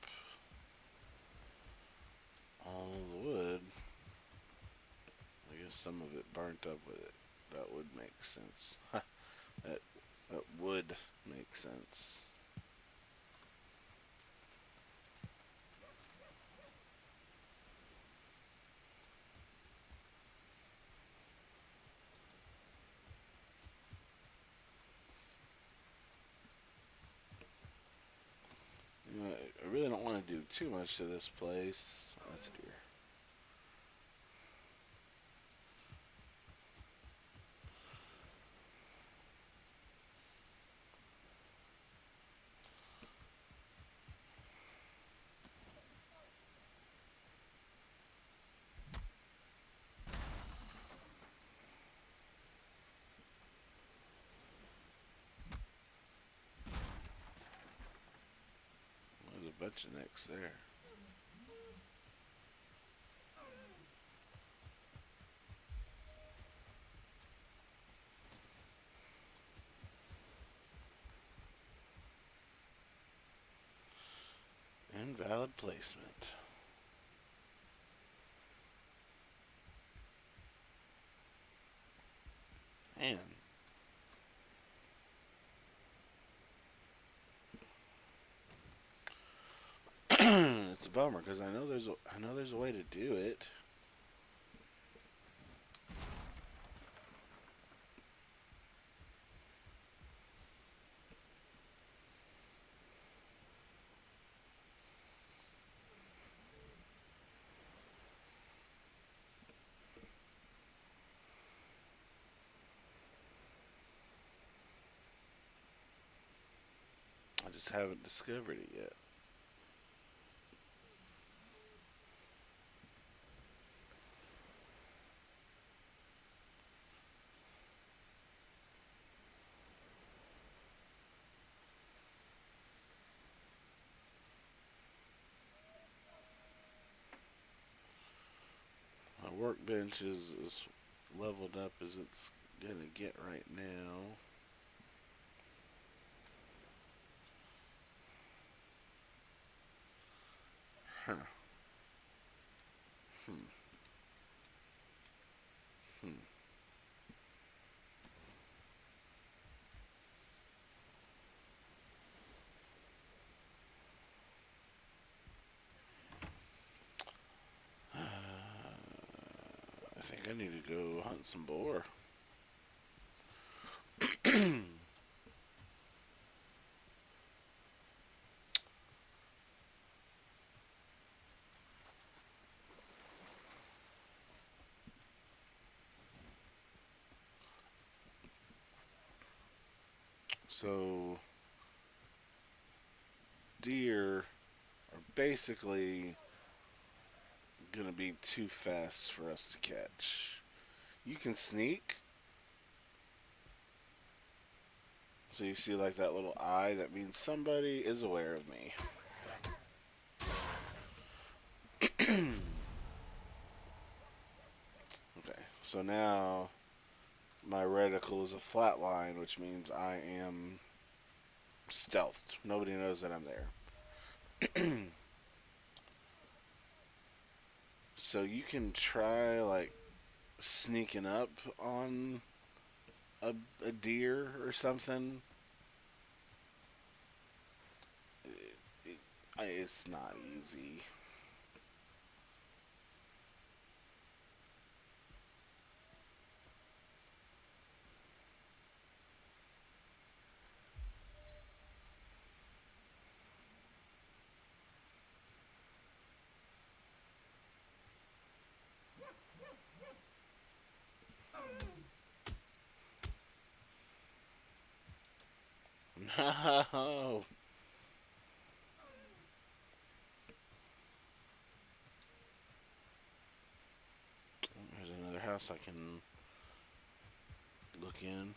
Speaker 1: all the wood. I guess some of it burnt up with it. That would make sense. that that would make sense. You know, I really don't want to do too much to this place. That's a deer. There's a bunch of necks there. Invalid placement. And it's a bummer because I know there's a way to do it. I just haven't discovered it yet. My workbench is as leveled up as it's gonna get right now. Huh. Hmm. Hmm. I think I need to go hunt some boar. So, deer are basically gonna be too fast for us to catch. You can sneak, so you see like that little eye. That means somebody is aware of me. Okay, so now my reticle is a flat line, which means I am stealthed. Nobody knows that I'm there. So you can try like sneaking up on a, a deer or something. It, it's not easy. No. house I can look in?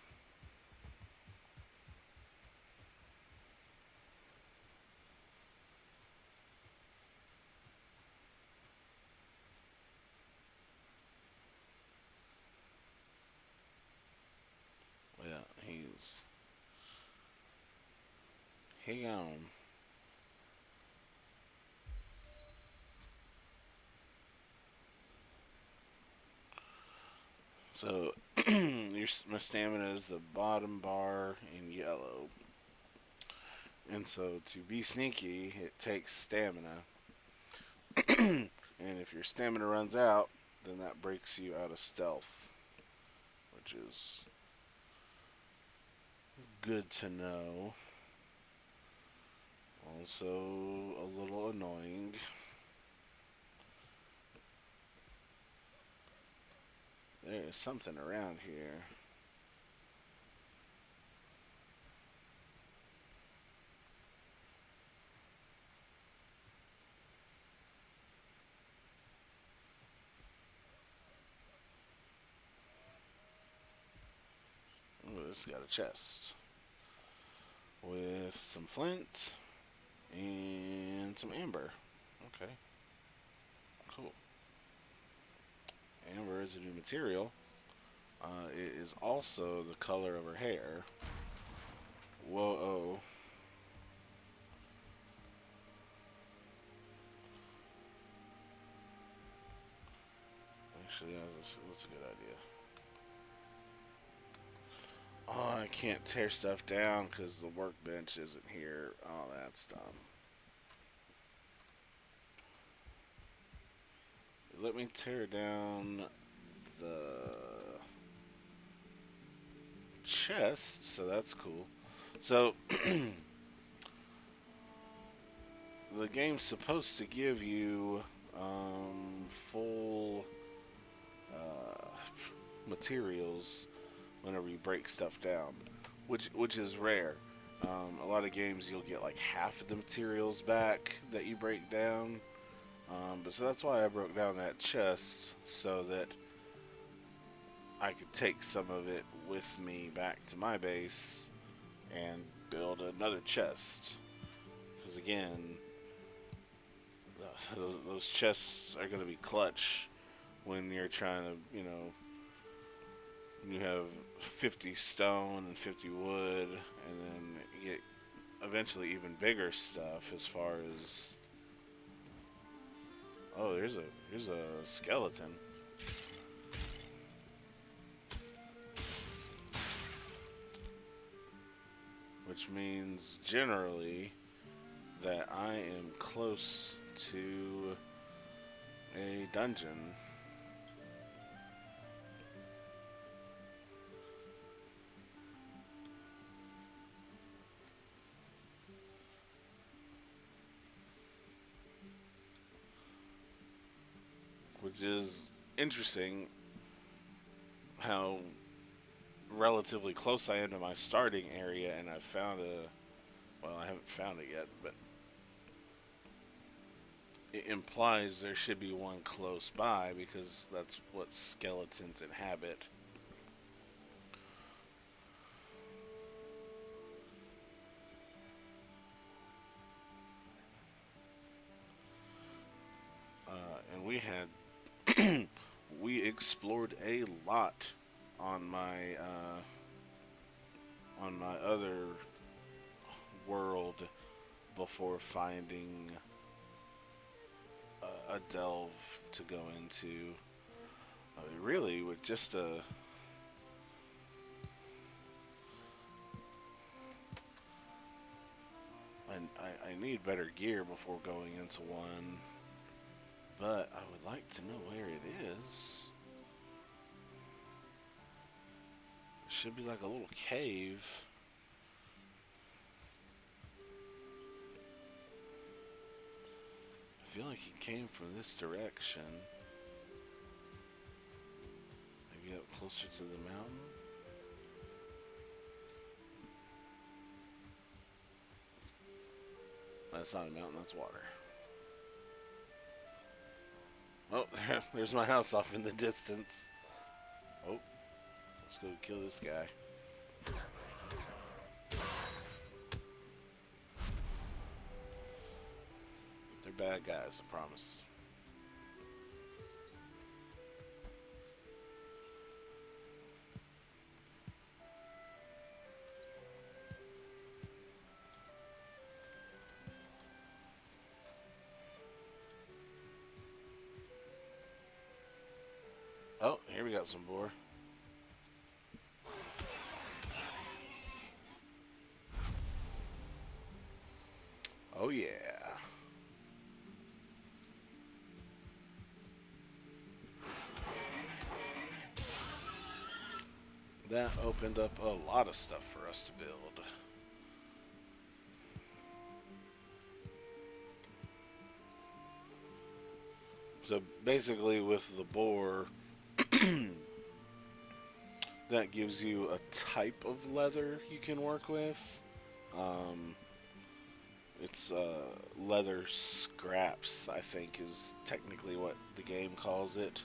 Speaker 1: Yeah, he's he gone. So my stamina is the bottom bar in yellow, and so to be sneaky, it takes stamina. And if your stamina runs out, then that breaks you out of stealth, which is good to know. Also, a little annoying. There's something around here. Oh, this got a chest with some flint and some amber. Okay, cool. Amber is a new material. It is also the color of her hair. Whoa, oh. Actually, that's a good idea. Oh, I can't tear stuff down because the workbench isn't here. Oh, that's dumb. Let me tear down the chest, so that's cool. So, the game's supposed to give you full uh, materials whenever you break stuff down, which is rare. A lot of games you'll get like half of the materials back that you break down. But so that's why I broke down that chest so that I could take some of it with me back to my base and build another chest. Because again, those chests are going to be clutch when you're trying to, you have 50 stone and 50 wood, and then you get eventually even bigger stuff as far as. Oh, there's a skeleton. Which means generally that I am close to a dungeon. Which is interesting how relatively close I am to my starting area, and I've found a. Well, I haven't found it yet, but it implies there should be one close by because that's what skeletons inhabit. And we explored a lot on my other world before finding a delve to go into. Really, with just a. I need better gear before going into one, but I would like to know where it is. It should be like a little cave. I feel like it came from this direction. Maybe up closer to the mountain? That's not a mountain, that's water. Oh, there's my house off in the distance. Let's go kill this guy. They're bad guys, I promise. Oh, here we got some boar. Oh yeah. That opened up a lot of stuff for us to build. So basically with the boar, that gives you a type of leather you can work with. Um, it's leather scraps, I think, is technically what the game calls it.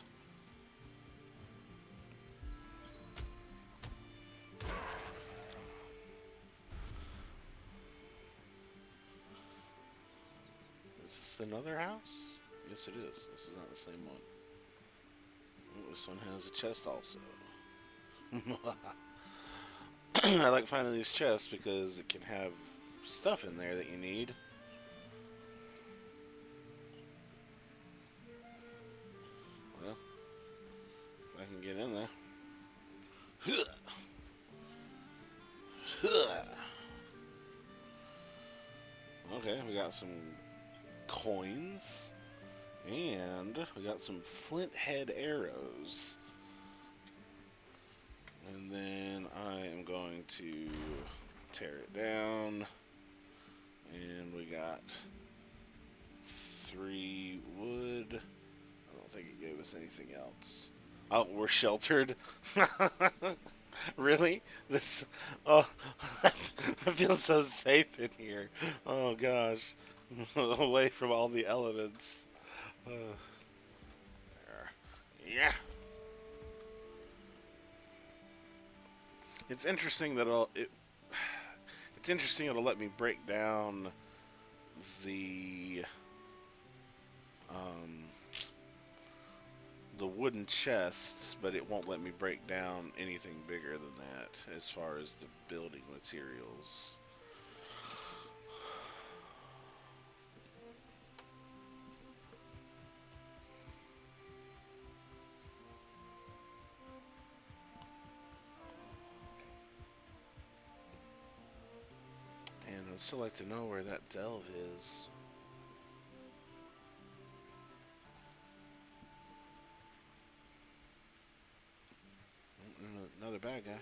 Speaker 1: Is this another house? Yes, it is. This is not the same one. Oh, this one has a chest also. I like finding these chests because it can have stuff in there that you need. Well, if I can get in there. Okay, we got some coins. And we got some flint head arrows. And then I am going to tear it down. And we got 3 wood. I don't think it gave us anything else. Oh, we're sheltered. Really? This? Oh, I feel so safe in here. Oh gosh, away from all the elements. There. Yeah. It's interesting that it's interesting it'll let me break down the um, the wooden chests, but it won't let me break down anything bigger than that as far as the building materials. And I'd still like to know where that delve is. Another bad guy.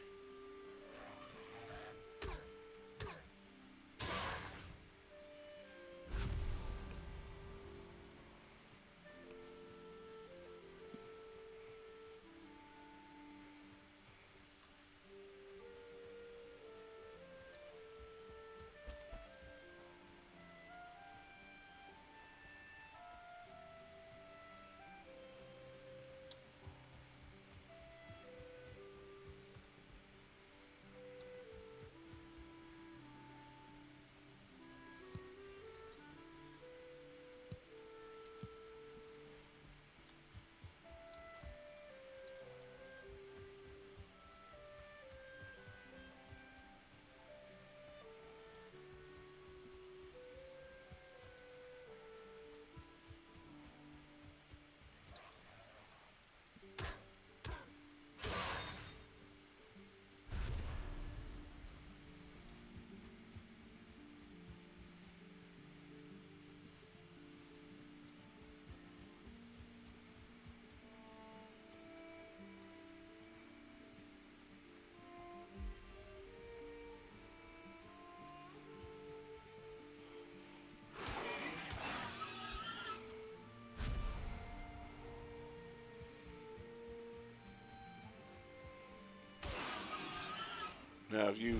Speaker 1: Now, if you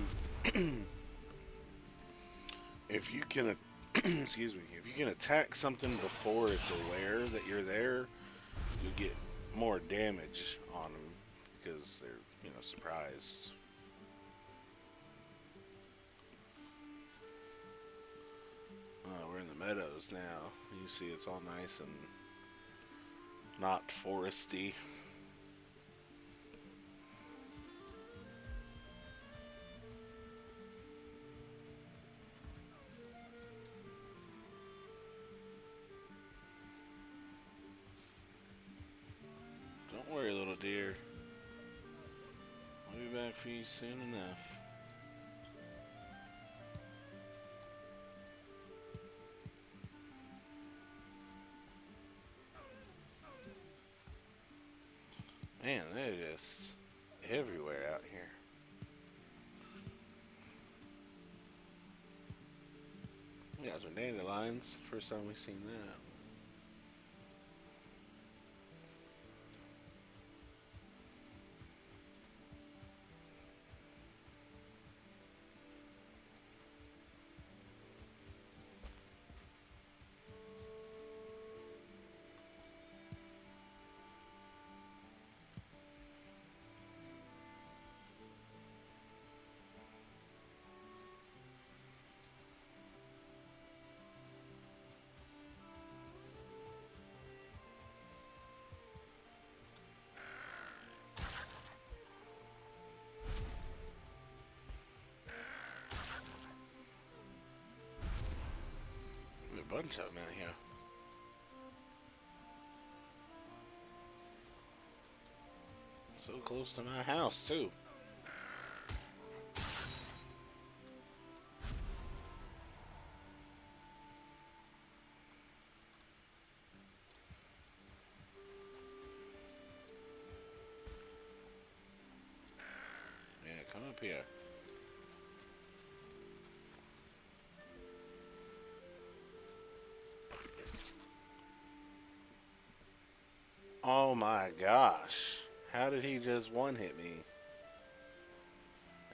Speaker 1: can, excuse me, if you can attack something before it's aware that you're there, you get more damage on them because they're surprised. We're in the meadows now. You see, it's all nice and not foresty. Don't worry, little dear. I'll be back for you soon enough. Man, they're just everywhere out here. We got some dandelions. First time we've seen that. There's a bunch of them out here. So close to my house, too. Yeah, come up here. Oh my gosh. How did he just one-hit me?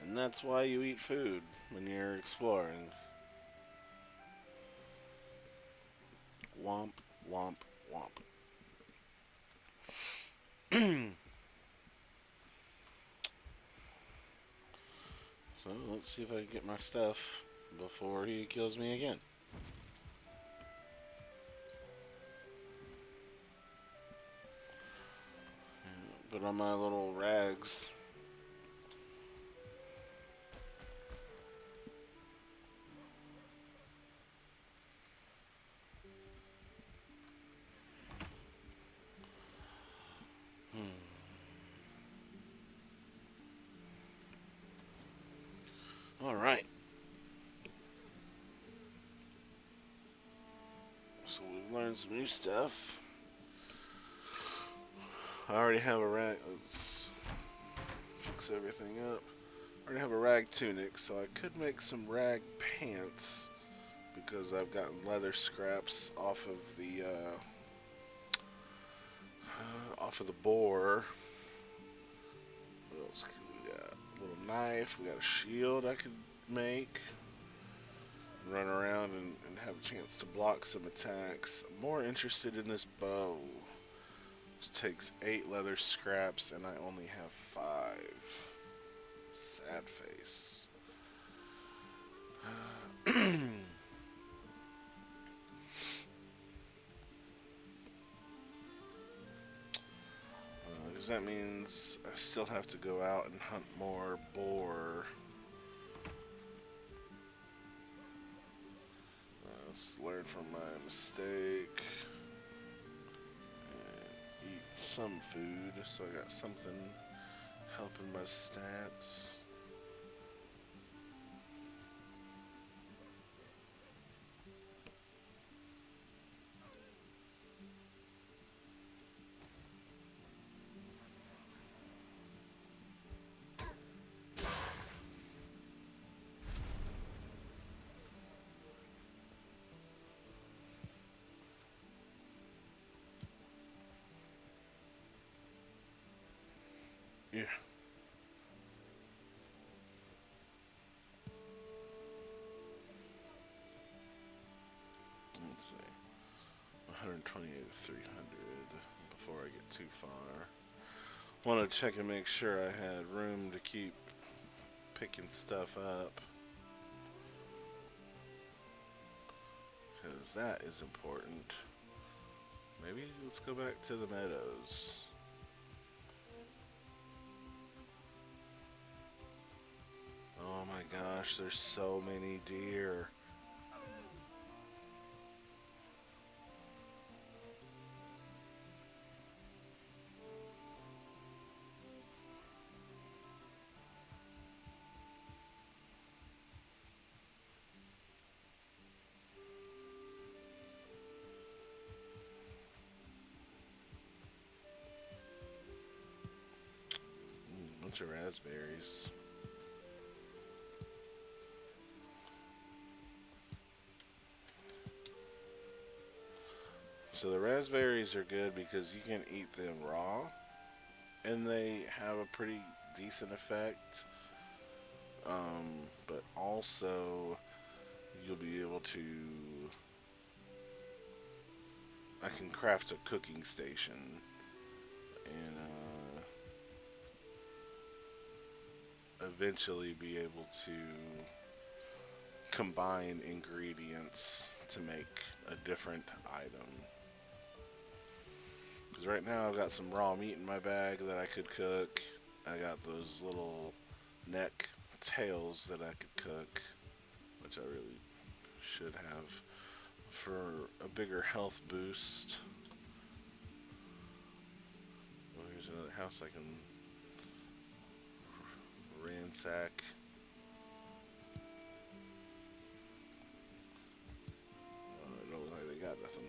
Speaker 1: And that's why you eat food when you're exploring. Womp, womp, womp. So let's see if I can get my stuff before he kills me again. Put on my little rags. Alright. So we've learned some new stuff. I already have a rag. Let's fix everything up. I already have a rag tunic, so I could make some rag pants because I've gotten leather scraps off of the boar. What else can we got? A little knife. We got a shield I could make. Run around and have a chance to block some attacks. I'm more interested in this bow. This takes 8 leather scraps and I only have 5. Sad face. Because that means I still have to go out and hunt more boar. Let's learn from my mistake. And eat some food so I got something helping my stats. Yeah. Let's see. 128 to 300 before I get too far. Want to check and make sure I had room to keep picking stuff up, because that is important. Maybe let's go back to the meadows. Oh my gosh, there's so many deer. Bunch of raspberries. So the raspberries are good because you can eat them raw, and they have a pretty decent effect. But also you'll be able to. I can craft a cooking station, and eventually be able to combine ingredients to make a different item. Because right now I've got some raw meat in my bag that I could cook. I got those little neck tails that I could cook, which I really should have for a bigger health boost. Well, here's another house I can ransack. It don't look like they got nothing.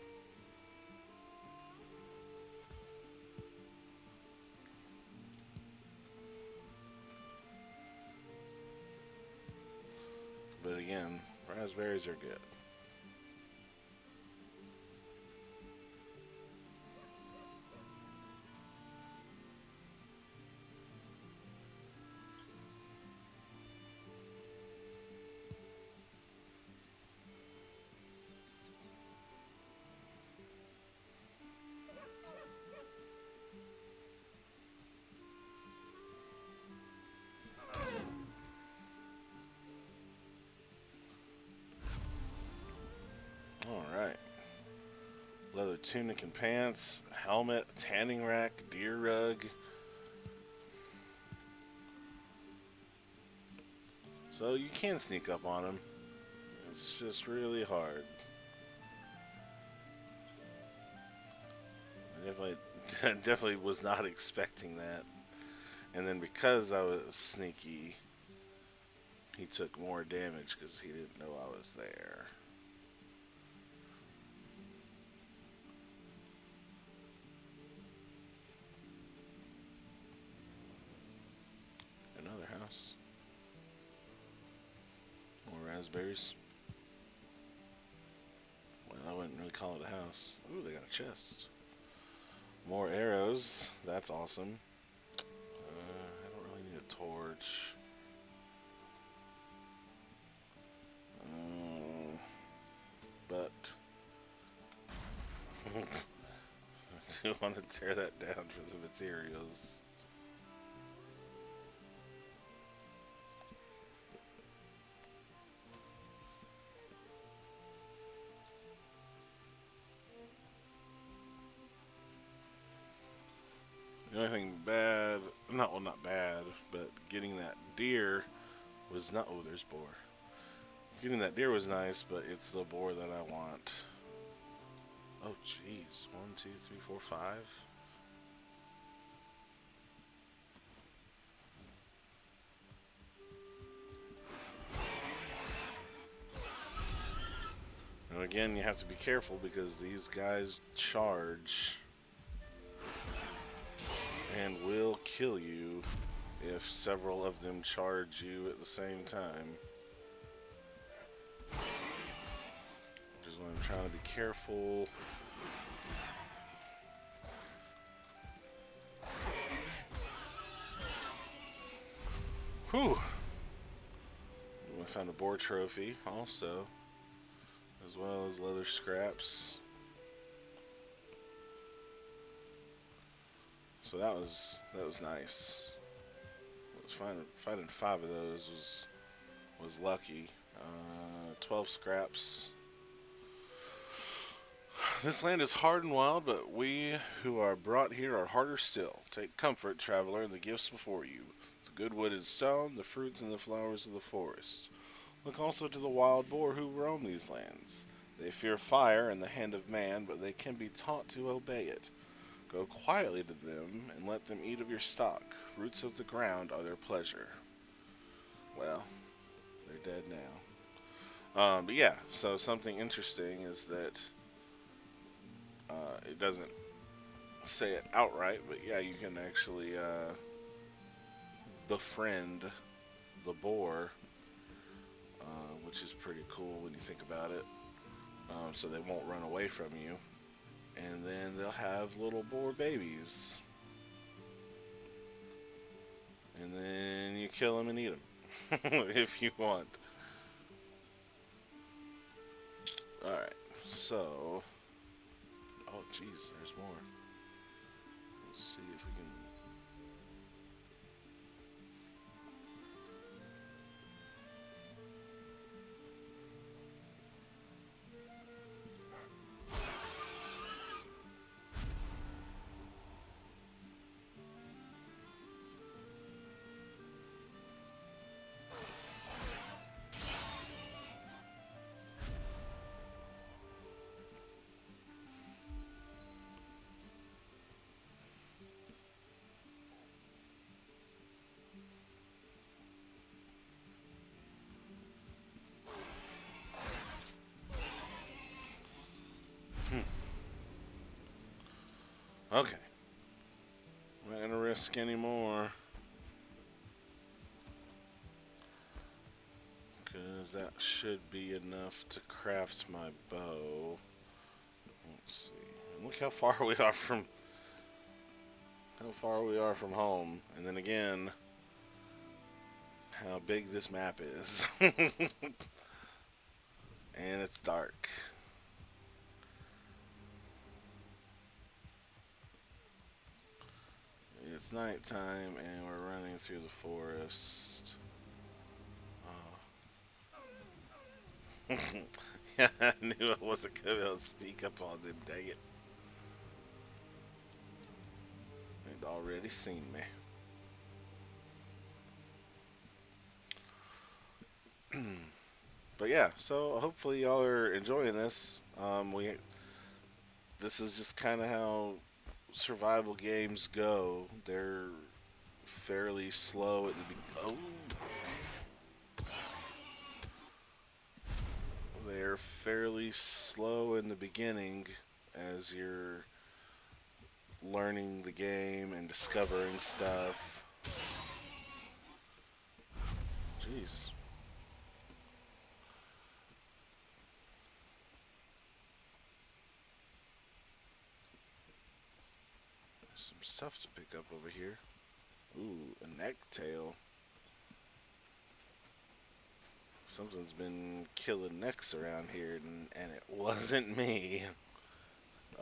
Speaker 1: But again, raspberries are good. Alright. Leather tunic and pants, helmet, tanning rack, deer rug. So you can sneak up on them. It's just really hard. I definitely was not expecting that. And then because I was sneaky, he took more damage because he didn't know I was there. Another house. More raspberries. Well, I wouldn't really call it a house. Ooh, they got a chest. More arrows. That's awesome. I don't really need a torch. But I do want to tear that down for the materials. The only thing bad, not bad, but getting that deer was not. Oh, there's boar. Getting that deer was nice, but it's the boar that I want. Oh, jeez. 1, 2, 3, 4, 5. And again, you have to be careful because these guys charge and will kill you if several of them charge you at the same time. Which is why I'm trying to be careful. Whew! I found a boar trophy also, as well as leather scraps. So that was nice. Finding 5 of those was lucky. 12 scraps. This land is hard and wild, but we who are brought here are harder still. Take comfort, traveler, in the gifts before you. The good wood and stone, the fruits and the flowers of the forest. Look also to the wild boar who roam these lands. They fear fire and the hand of man, but they can be taught to obey it. Go quietly to them and let them eat of your stock. Roots of the ground are their pleasure. Well, they're dead now. But yeah, so something interesting is that it doesn't say it outright, but yeah, you can actually befriend the boar, which is pretty cool when you think about it. So they won't run away from you, and then they'll have little boar babies, and then you kill them and eat them if you want. All right, so oh geez, there's more. Let's see if we can. Okay, I'm not gonna risk anymore because that should be enough to craft my bow. Let's see. And look how far we are from home, and then again, how big this map is, and it's dark. It's nighttime, and we're running through the forest. Uh, yeah, I knew I wasn't gonna be able to sneak up on them. Dang it! They'd already seen me. But yeah, so hopefully y'all are enjoying this. This is just kind of how survival games go. They're fairly slow at the they're fairly slow in the beginning as you're learning the game and discovering stuff. Jeez, there's some stuff to pick up over here. Ooh, a neck tail. Something's been killing necks around here, and it wasn't me.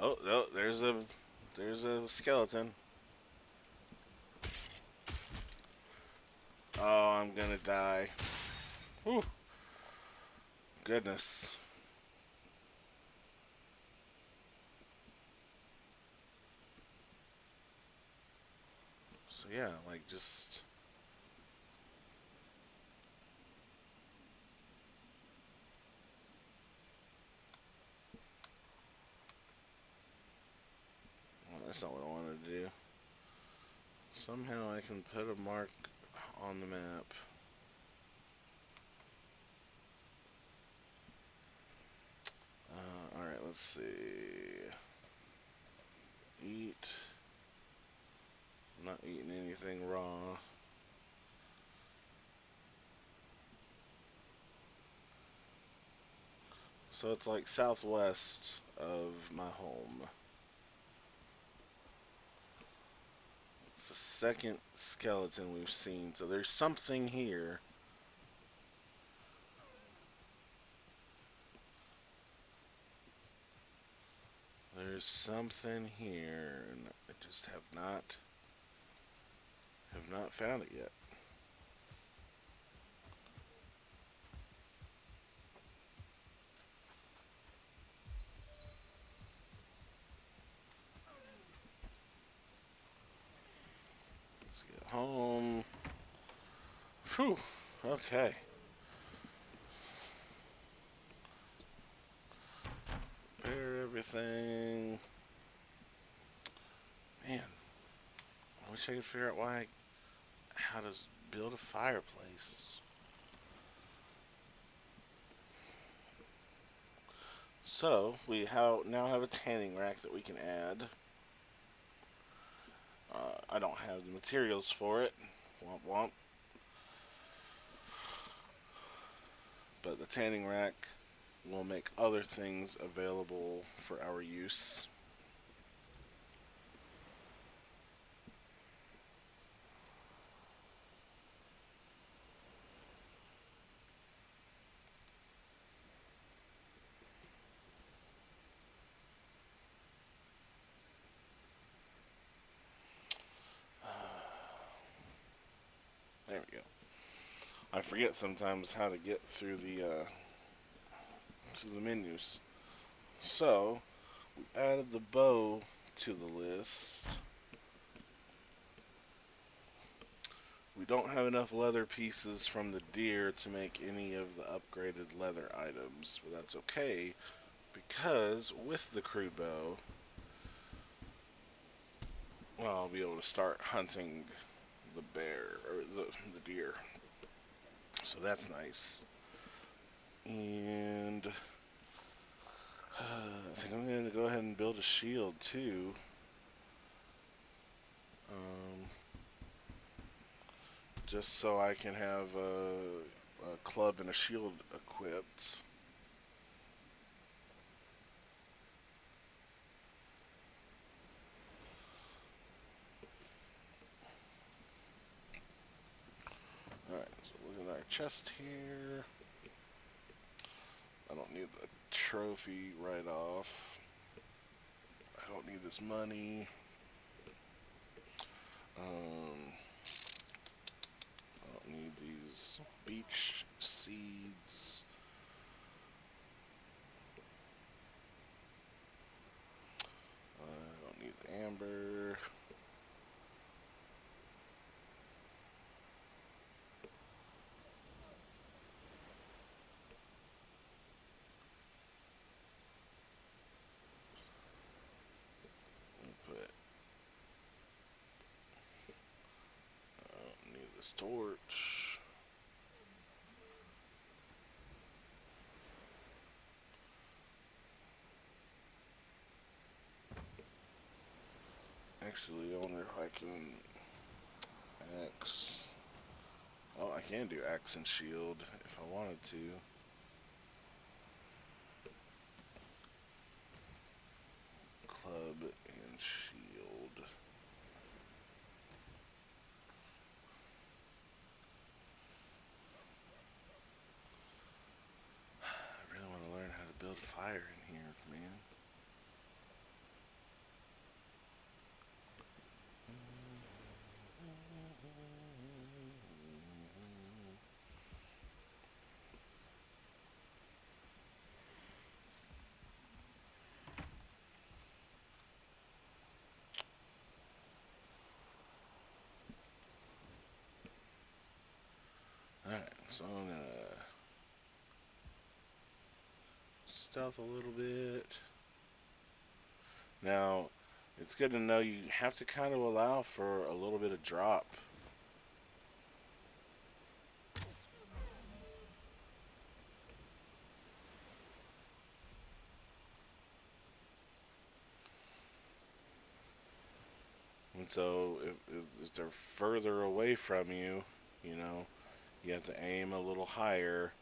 Speaker 1: Oh, no, there's a skeleton. Oh, I'm gonna die. Whew, goodness. So yeah, like just well, that's not what I wanted to do. Somehow I can put a mark on the map. Alright, let's see. Eat. I'm not eating anything raw. So it's like southwest of my home. It's the second skeleton we've seen, so there's something here. There's something here, and I just have not Have not found it yet. Let's get home. Whew. Okay. Repair everything. Man, I wish I could figure out how to build a fireplace. So now have a tanning rack that we can add. I don't have the materials for it. Womp womp. But the tanning rack will make other things available for our use. There we go. I forget sometimes how to get through the menus. So we added the bow to the list. We don't have enough leather pieces from the deer to make any of the upgraded leather items, but that's okay because with the crew bow, well, I'll be able to start hunting the bear or the deer. So that's nice. And I think I'm going to go ahead and build a shield too. Um, just so I can have a club and a shield equipped. Alright, so look at our chest here. I don't need the trophy right off. I don't need this money. I don't need these beach seeds. I don't need the amber. But I don't need this torch. Actually, I wonder if I can axe. Oh, I can do axe and shield if I wanted to. Club and shield. I really want to learn how to build fire in here, man. Alright, so I'm gonna stealth a little bit. Now, it's good to know you have to kind of allow for a little bit of drop. And so, if they're further away from you, you know, you have to aim a little higher.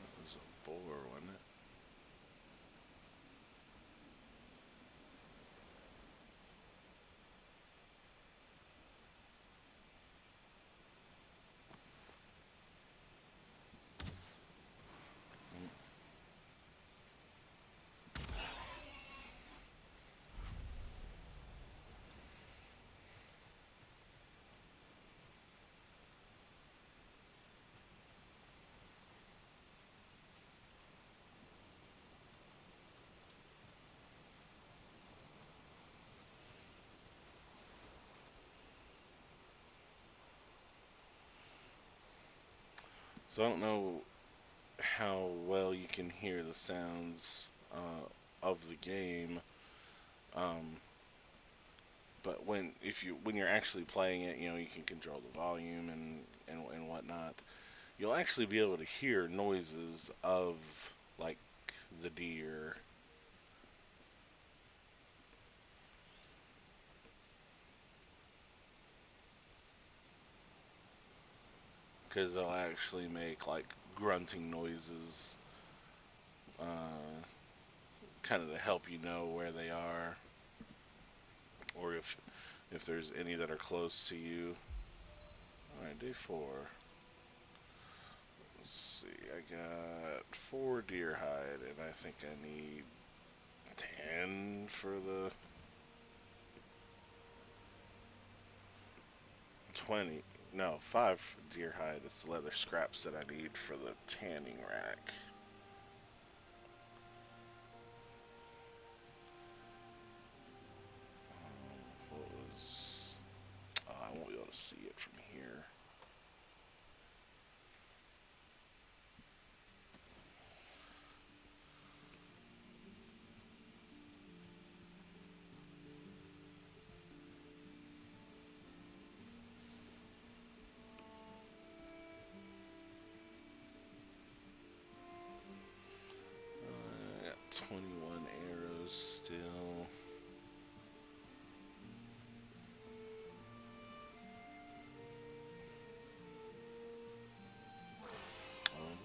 Speaker 1: That was a boar, wasn't it? So I don't know how well you can hear the sounds of the game. Um, but when you're actually playing it, you can control the volume and whatnot. You'll actually be able to hear noises of like the deer because they'll actually make like grunting noises, uh, kind of to help you know where they are or if there's any that are close to you. All right, day 4. Let's see. I got 4 deer hide, and I think I need 10 for the 20. No, 5 deer hide. It's the leather scraps that I need for the tanning rack. What was? Oh, I won't be able to see it from here. I got 21 arrows still. Um,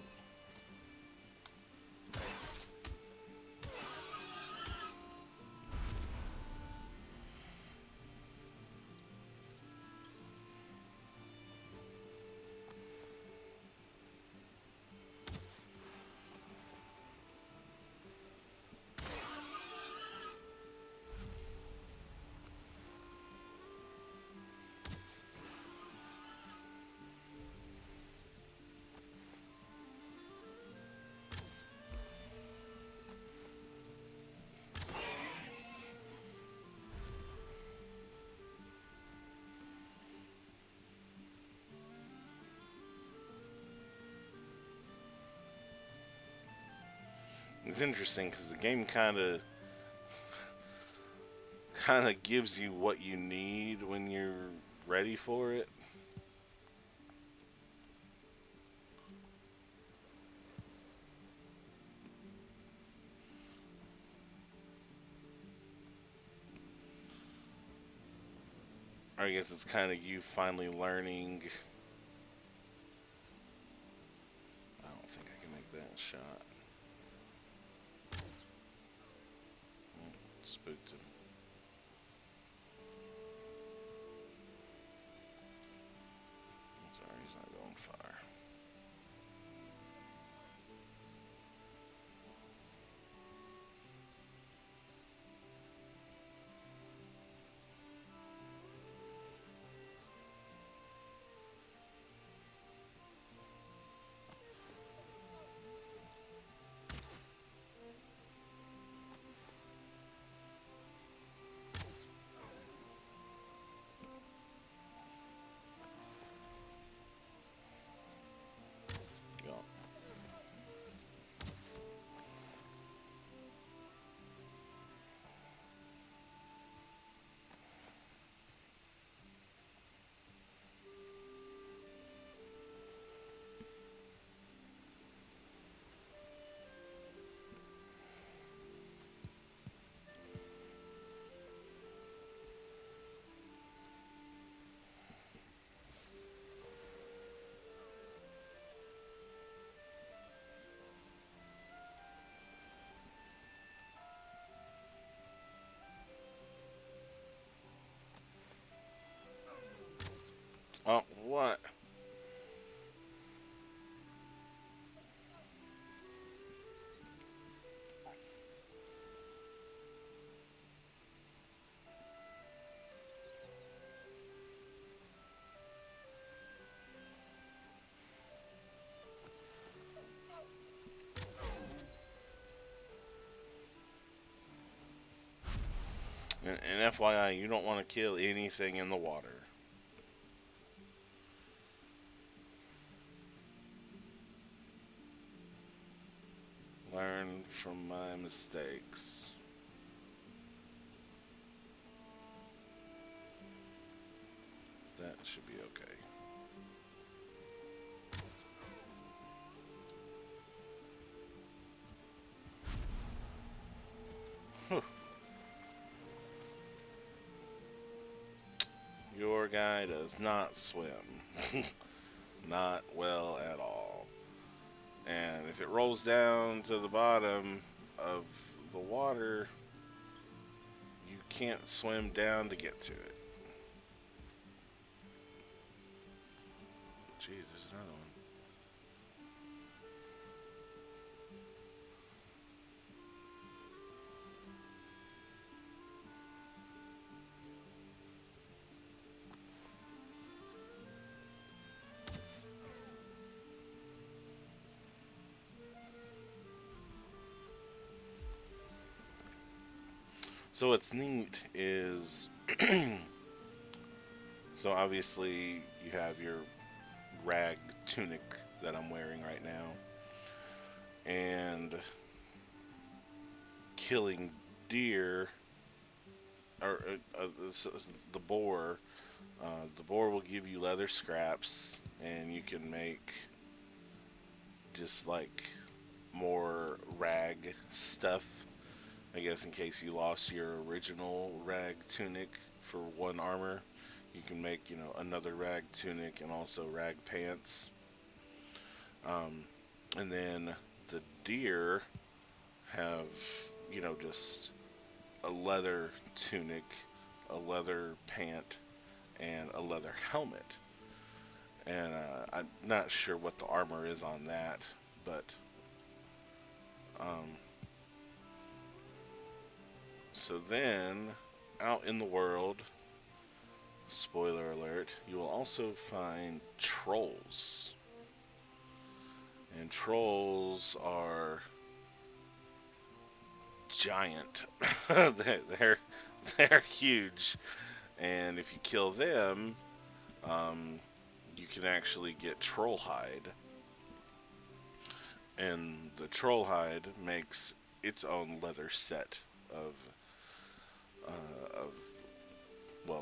Speaker 1: it's interesting because the game kind of gives you what you need when you're ready for it. Or I guess it's kind of you finally learning. I don't think I can make that shot. Spooked him. Sorry, he's not going far. Go. Oh, what? And FYI, you don't want to kill anything in the water. Learn from my mistakes. That should be okay. Whew. Your guy does not swim. Not well at all. And if it rolls down to the bottom of the water, you can't swim down to get to it. Jeez, there's another one. So what's neat is, so obviously you have your rag tunic that I'm wearing right now, and killing deer or the boar. The boar will give you leather scraps, and you can make just like more rag stuff. I guess in case you lost your original rag tunic for one armor, you can make, another rag tunic and also rag pants. And then the deer have, just a leather tunic, a leather pant, and a leather helmet. And I'm not sure what the armor is on that, but um, so then out in the world, spoiler alert, you will also find trolls. And trolls are giant. they're they're huge, and if you kill them, um, you can actually get troll hide, and the troll hide makes its own leather set of of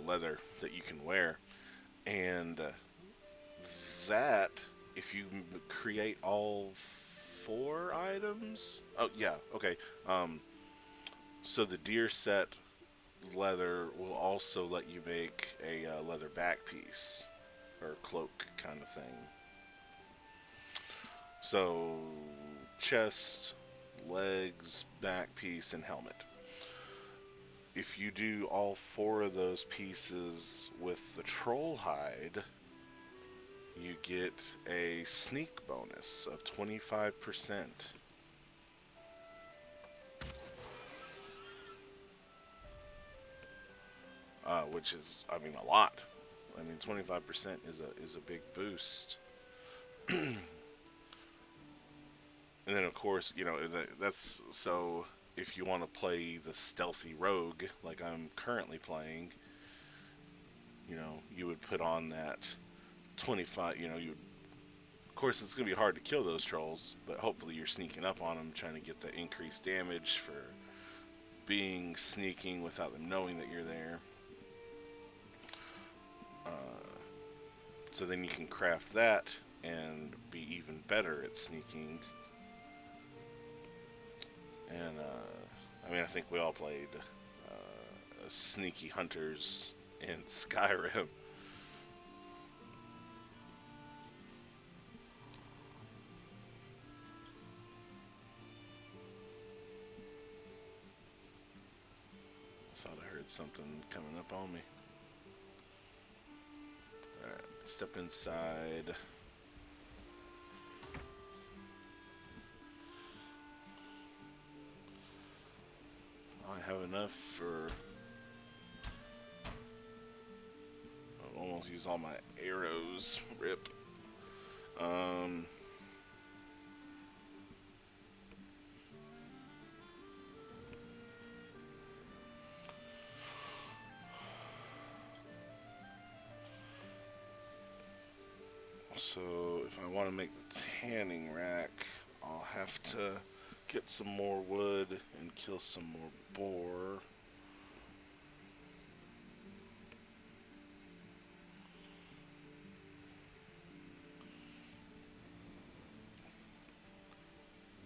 Speaker 1: leather that you can wear, and that if you create all four items. Oh yeah, okay. Um, so the deer set leather will also let you make a leather back piece or cloak kind of thing. So chest, legs, back piece, and helmet. If you do all four of those pieces with the troll hide, you get a sneak bonus of 25%. Which is, I mean, a lot. I mean, 25% is a big boost. And then, of course, that's so. If you want to play the stealthy rogue, like I'm currently playing, you would put on that 25. Of course, it's going to be hard to kill those trolls, but hopefully you're sneaking up on them, trying to get the increased damage for being sneaking without them knowing that you're there. So then you can craft that and be even better at sneaking. And I mean, I think we all played sneaky hunters in Skyrim. I thought I heard something coming up on me. Alright, step inside. I have enough for... I've almost used all my arrows. Rip. So if I want to make the tanning rack, I'll have to get some more wood and kill some more boar.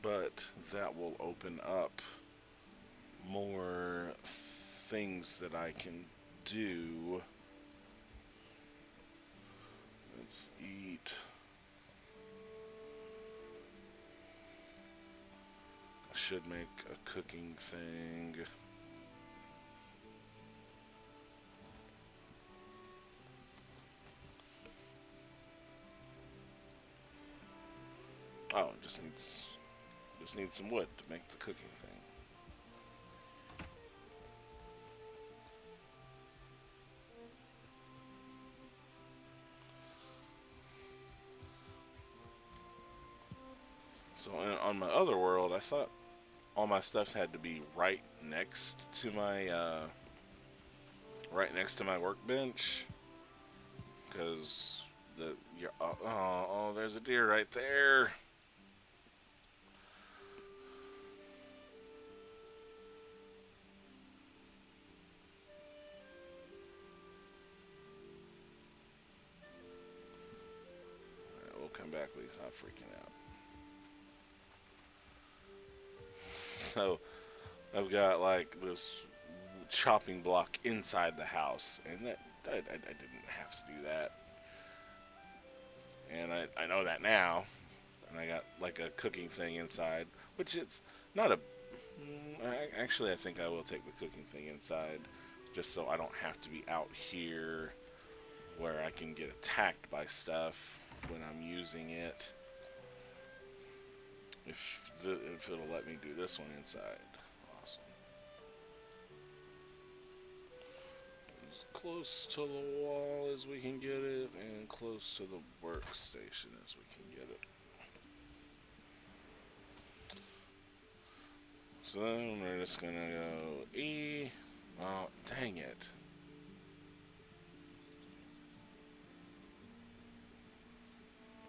Speaker 1: But that will open up more things that I can do. Let's eat. I should make a cooking thing. Oh, it just needs some wood to make the cooking thing. So on my other world, I thought all my stuff had to be right next to my workbench, because there's a deer right there. Alright, we'll come back when he's not freaking out. So I've got like this chopping block inside the house, and I didn't have to do that, and I know that now. And I got like a cooking thing inside, which it's not a. Actually, I think I will take the cooking thing inside, just so I don't have to be out here where I can get attacked by stuff when I'm using it. If it'll let me do this one inside, awesome. As close to the wall as we can get it, and close to the workstation as we can get it. So then we're just gonna go E. Oh, dang it.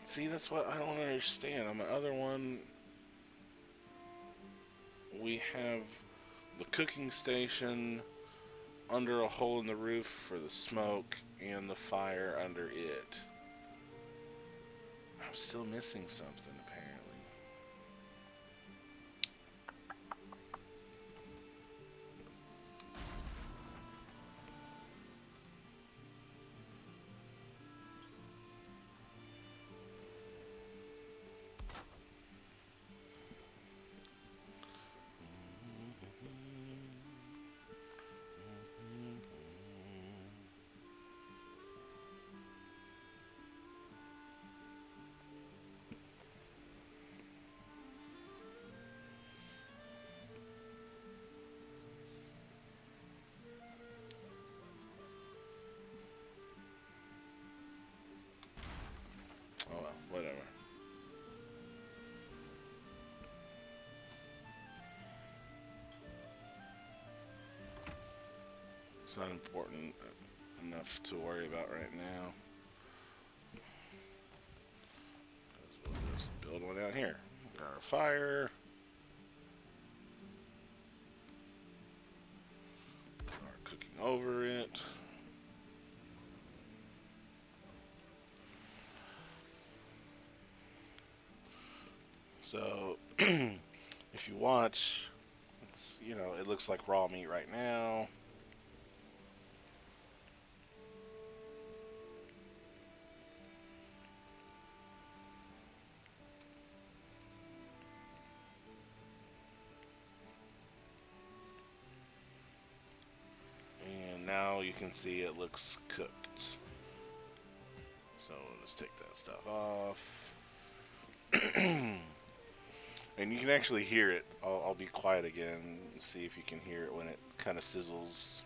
Speaker 1: See, that's what I don't understand. On my other one, we have the cooking station under a hole in the roof for the smoke and the fire under it. I'm still missing something, apparently. Oh well, whatever. It's not important enough to worry about right now. We'll just build one out here. Got our fire. Our cooking over it. So, if you watch, it looks like raw meat right now. And now you can see it looks cooked. So we'll just take that stuff off. And you can actually hear it. I'll be quiet again and see if you can hear it when it kind of sizzles.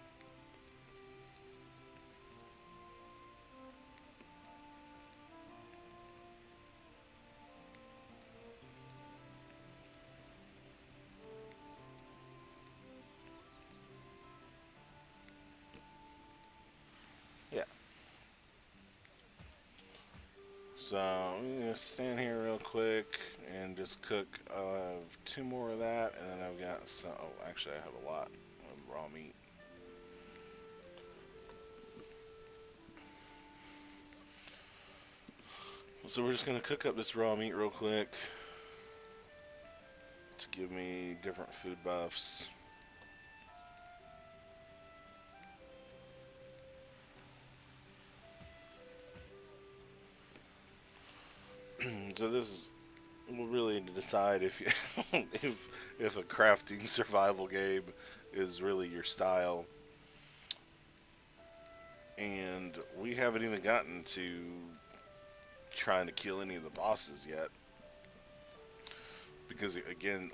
Speaker 1: So I'm gonna stand here real quick and just cook two more of that, and then I've got some. Oh, actually, I have a lot of raw meat. So we're just gonna cook up this raw meat real quick to give me different food buffs. So this is will really decide if you if a crafting survival game is really your style. And we haven't even gotten to trying to kill any of the bosses yet, because again,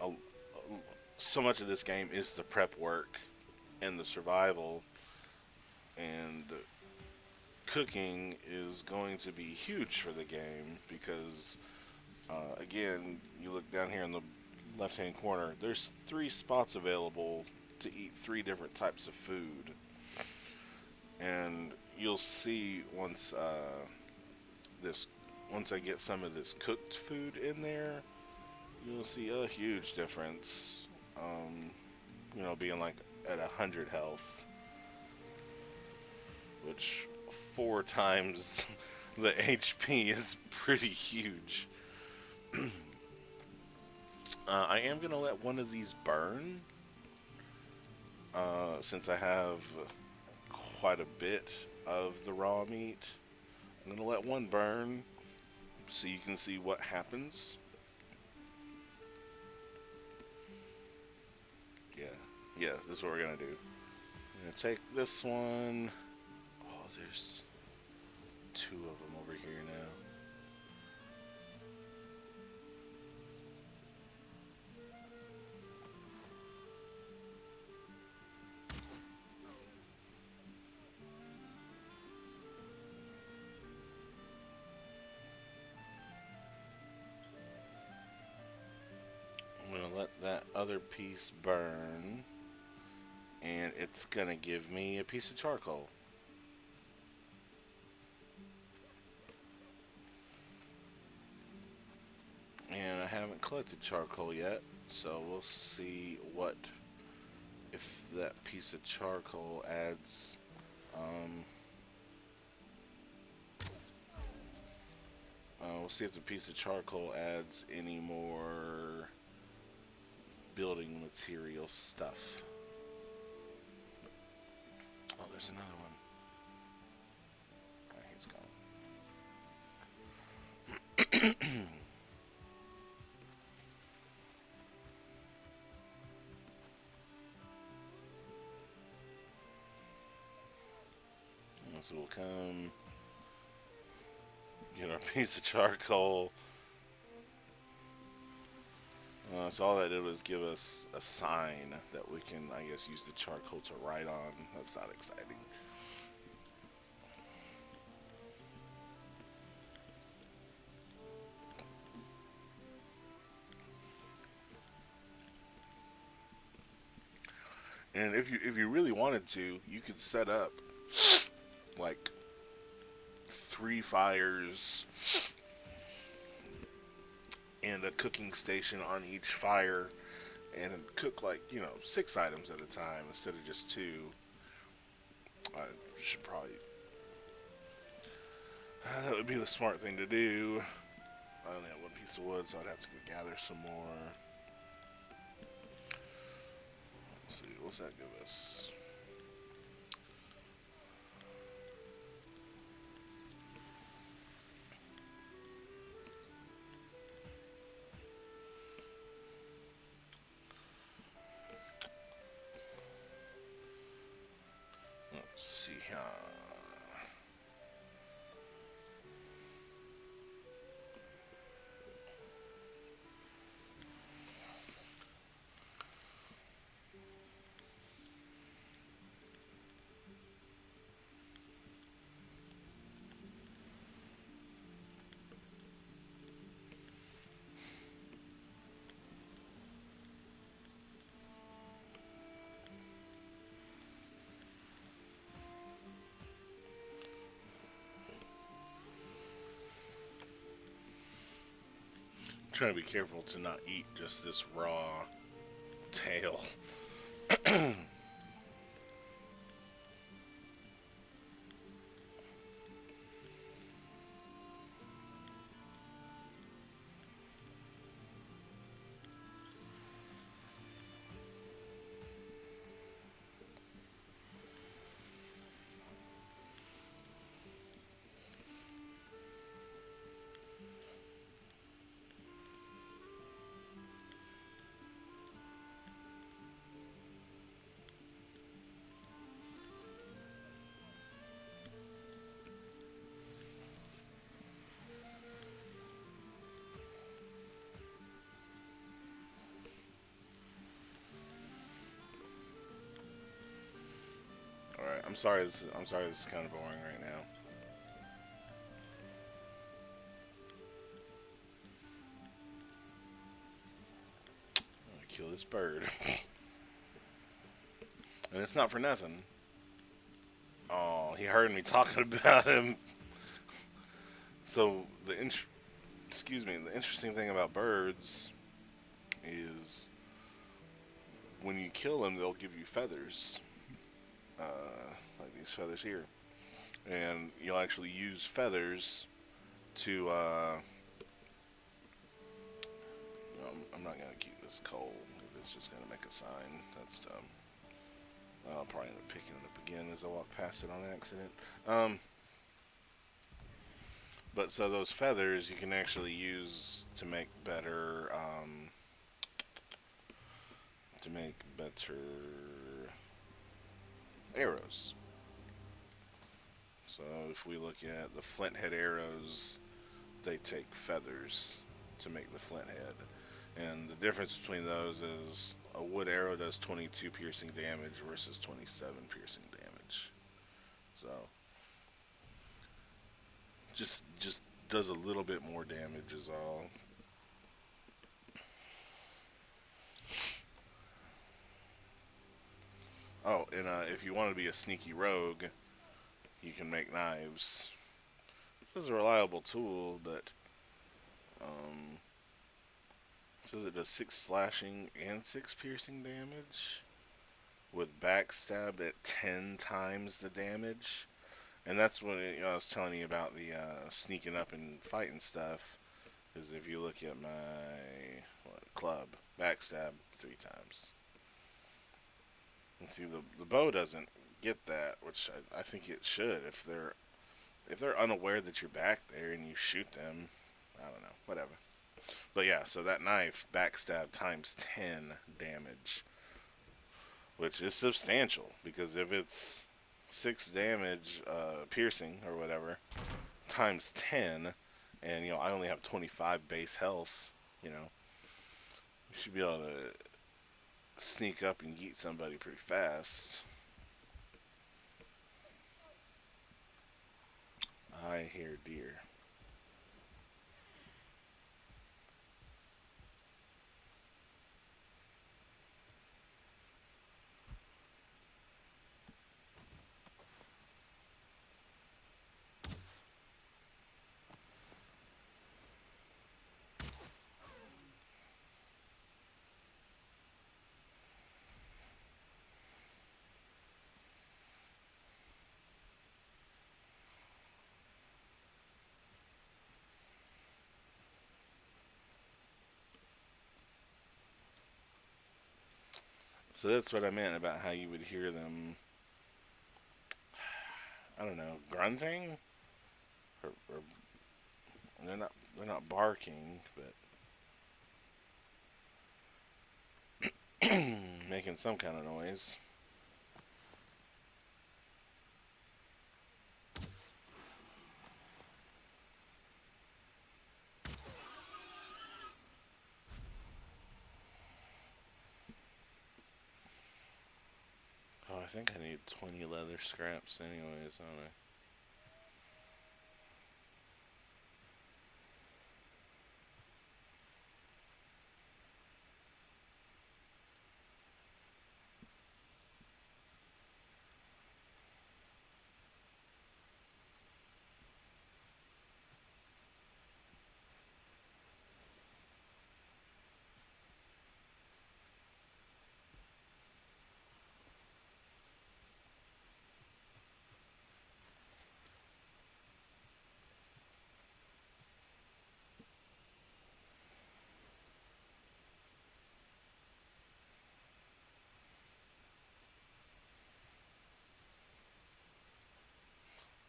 Speaker 1: so much of this game is the prep work and the survival, and cooking is going to be huge for the game because again, you look down here in the left hand corner, there's 3 spots available to eat 3 different types of food. And you'll see this once I get some of this cooked food in there, you'll see a huge difference. Being like at 100 health, which 4 times the HP is pretty huge. I am gonna let one of these burn, since I have quite a bit of the raw meat. I'm gonna let one burn so you can see what happens. Yeah, this is what we're gonna do. I'm gonna take this one. Oh, there's 2 of them over here now. I'm gonna let that other piece burn, and it's gonna give me a piece of charcoal. And I haven't collected charcoal yet, so we'll see if that piece of charcoal adds. We'll see if the piece of charcoal adds any more building material stuff. Oh, there's another one. Alright, he's gone. So we'll come get our piece of charcoal. So all that did was give us a sign that we can, I guess, use the charcoal to write on. That's not exciting. And if you really wanted to, you could set up like 3 fires and a cooking station on each fire, and cook like 6 items at a time instead of just 2. I should probably that would be the smart thing to do. I only have 1 piece of wood, so I'd have to go gather some more. Let's see, what's that give us? Let's see here. Trying to be careful to not eat just this raw tail. All right, I'm sorry. This is kind of boring right now. I'm gonna kill this bird, and it's not for nothing. Oh, he heard me talking about him. So excuse me, the interesting thing about birds is when you kill them, they'll give you feathers, like these feathers here, and you'll actually use feathers to. I'm not gonna keep this cold if it's just gonna make a sign. That's dumb. I'll probably end up picking it up again as I walk past it on accident. Um, but so those feathers you can actually use to make better arrows. So if we look at the flint head arrows, they take feathers to make the flint head. And the difference between those is a wood arrow does 22 piercing damage versus 27 piercing damage. So just does a little bit more damage is all. Oh, and if you want to be a sneaky rogue, you can make knives. This is a reliable tool, but um, it says it does 6 slashing and 6 piercing damage with backstab at 10 times the damage. And that's when I was telling you about the sneaking up and fighting stuff. Because if you look at my club, backstab 3 times. And see, the bow doesn't get that, which I think it should. If they're unaware that you're back there and you shoot them, I don't know, whatever. But yeah, so that knife backstab times 10 damage, which is substantial because if it's 6 damage piercing or whatever times 10, and I only have 25 base health, you should be able to sneak up and yeet somebody pretty fast. I hear deer. So that's what I meant about how you would hear them. I don't know, grunting, or they're not barking, but making some kind of noise. Oh, I think I need 20 leather scraps, anyways, don't I?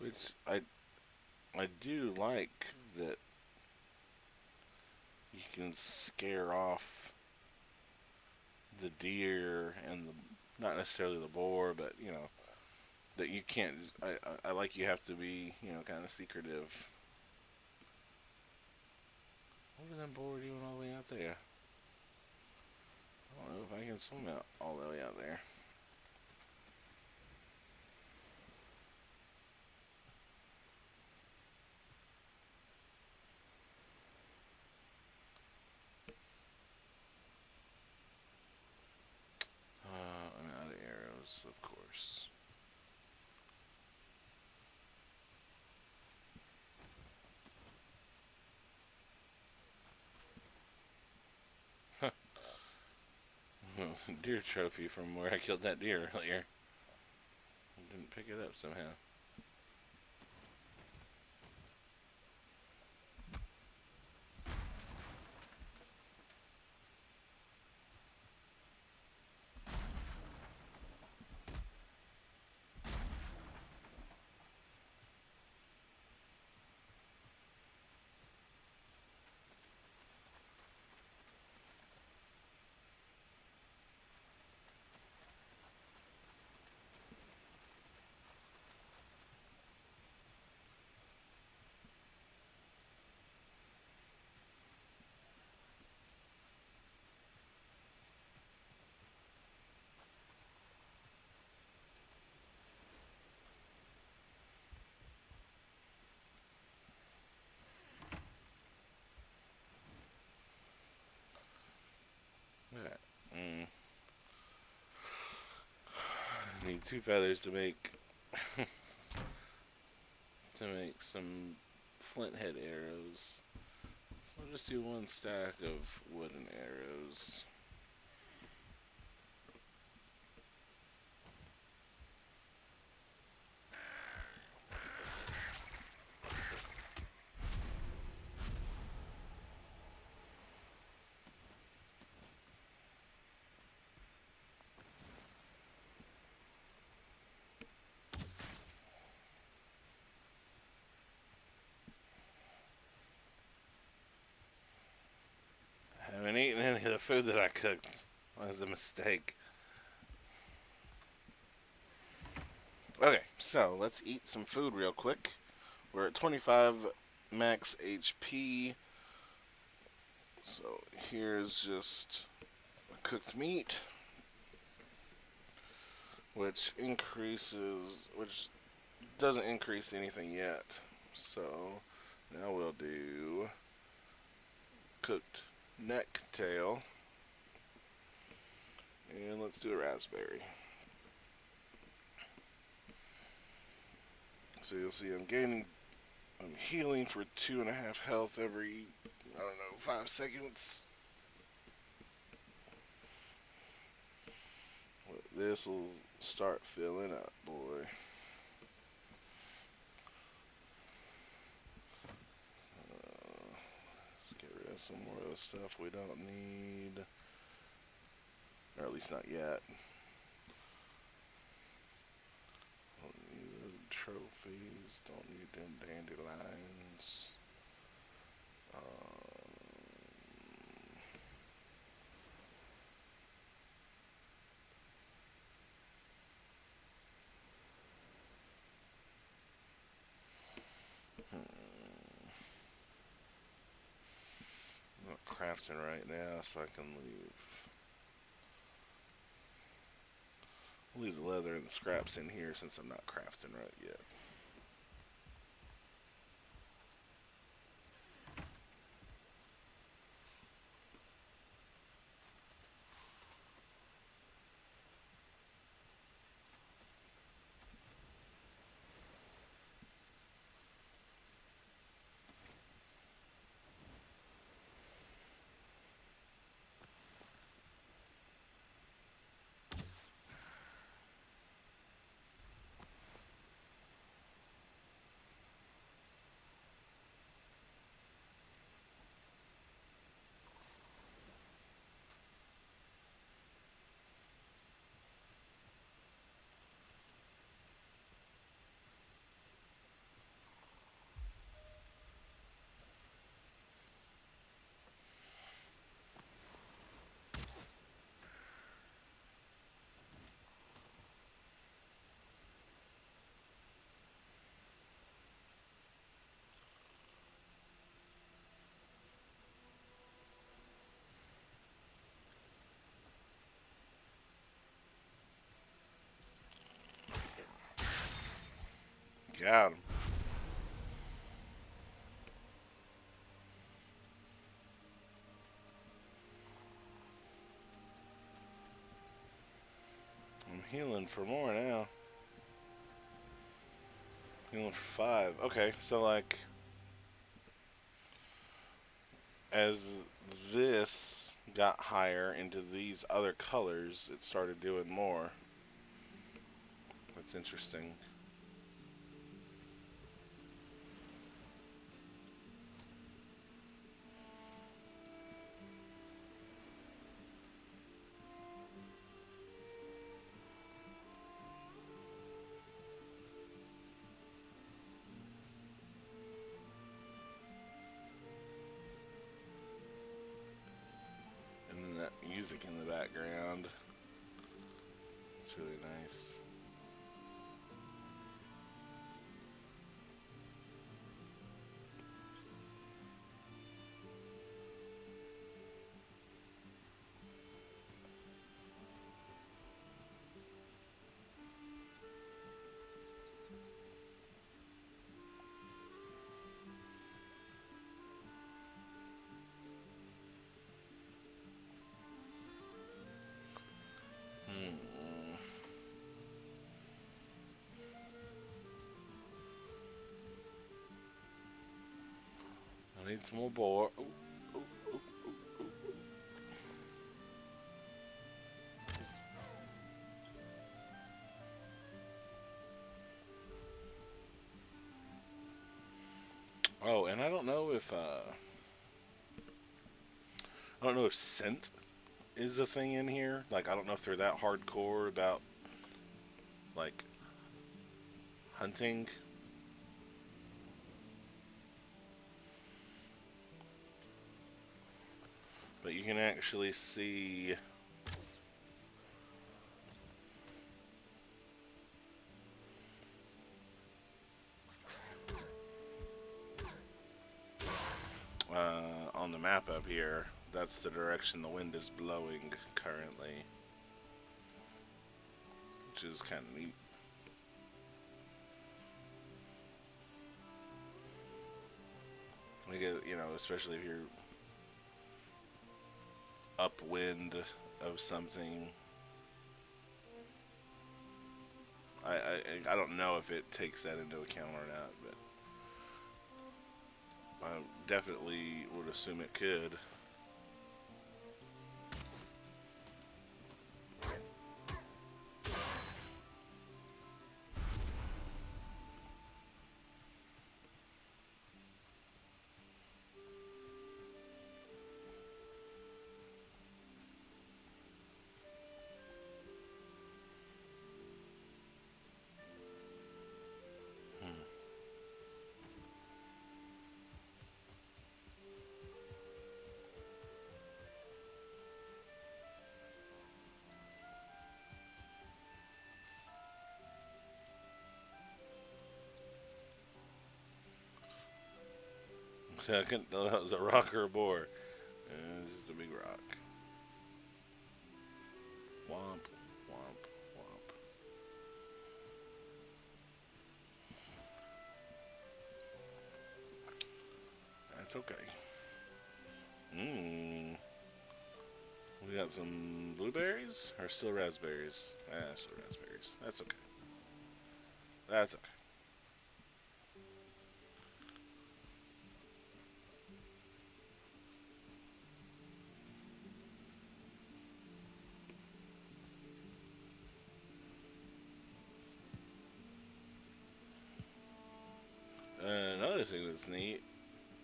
Speaker 1: Which I do like that you can scare off the deer and not necessarily the boar, but that you can't. I like you have to be kind of secretive. What are them boar doing all the way out there? I don't know if I can swim out all the way out there. I'm out of arrows, of course. Deer trophy from where I killed that deer earlier. I didn't pick it up somehow. Alright. Need 2 feathers to make some flint head arrows. I'll just do 1 stack of wooden arrows. I haven't eaten any of the food that I cooked. That was a mistake. Okay, so let's eat some food real quick. We're at 25 max HP. So here's just cooked meat, which doesn't increase anything yet. So now we'll do cooked neck tail, and let's do a raspberry. So you'll see I'm healing for 2.5 health every, I don't know, 5 seconds. This will start filling up, boy. Let's get rid of some more of the stuff we don't need. Or at least not yet. Don't need the trophies. Don't need them dandelions. I'm not crafting right now, so I can leave the leather and the scraps in here since I'm not crafting right yet. Got him. I'm healing for more now. Healing for 5. Okay, so like as this got higher into these other colors, it started doing more. That's interesting. And then that music in the background. It's really nice. Hmm. I need some more boar. Ooh, ooh, ooh, ooh, ooh. Oh, and I don't know if scent is a thing in here. Like I don't know if they're that hardcore about like hunting. But you can actually see on the map up here, that's the direction the wind is blowing currently, which is kind of neat. Like, especially if you're upwind of something. I don't know if it takes that into account or not, but I definitely would assume it could. Hmm. I couldn't know that was a rock or a boar. It's just a big rock. Womp, womp, womp. That's okay. Mmm. We got some blueberries or still raspberries? Still raspberries. That's okay. That's okay. Another thing that's neat,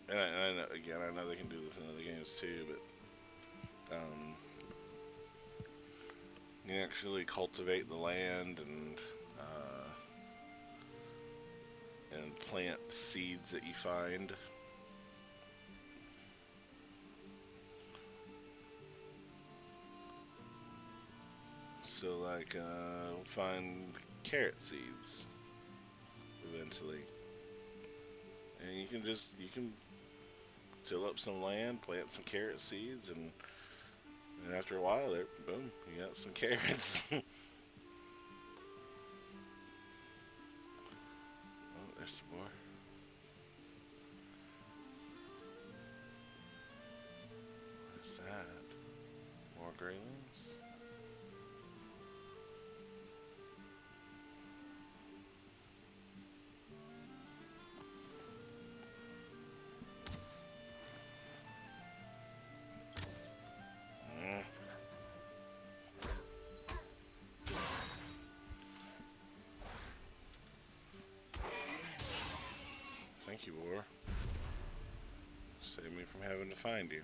Speaker 1: and I know, again, I know they can do this in other games too, but you can actually cultivate the land uh, and plant seeds that you find. So, like, find carrot seeds eventually, and you can till up some land, plant some carrot seeds, and after a while, there, boom, you got some carrots. Thank you, War. Save me from having to find you.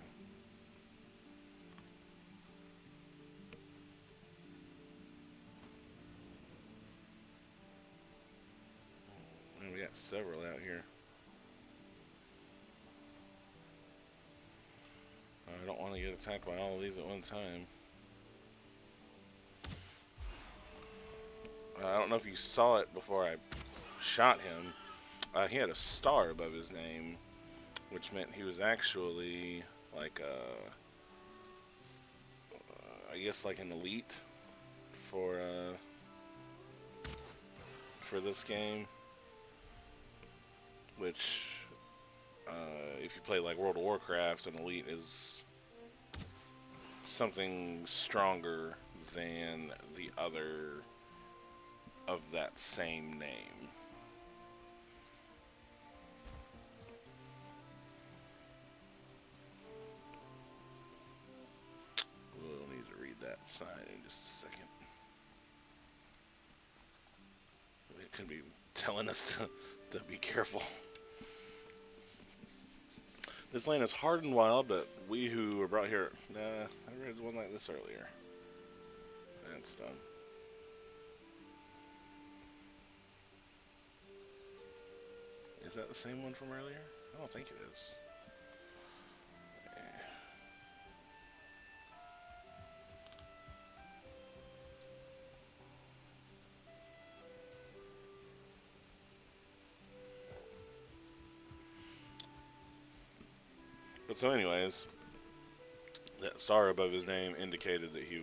Speaker 1: And we got several out here. I don't want to get attacked by all of these at one time. I don't know if you saw it before I shot him. He had a star above his name, which meant he was actually like I guess like an elite for this game. Which, if you play like World of Warcraft, an elite is something stronger than the other of that same name. We'll need to read that sign in just a second. It could be telling us to be careful. This land is hard and wild, but we who were brought here... Nah, I read one like this earlier. That's done. Is that the same one from earlier? I don't think it is. But so anyways, that star above his name indicated that he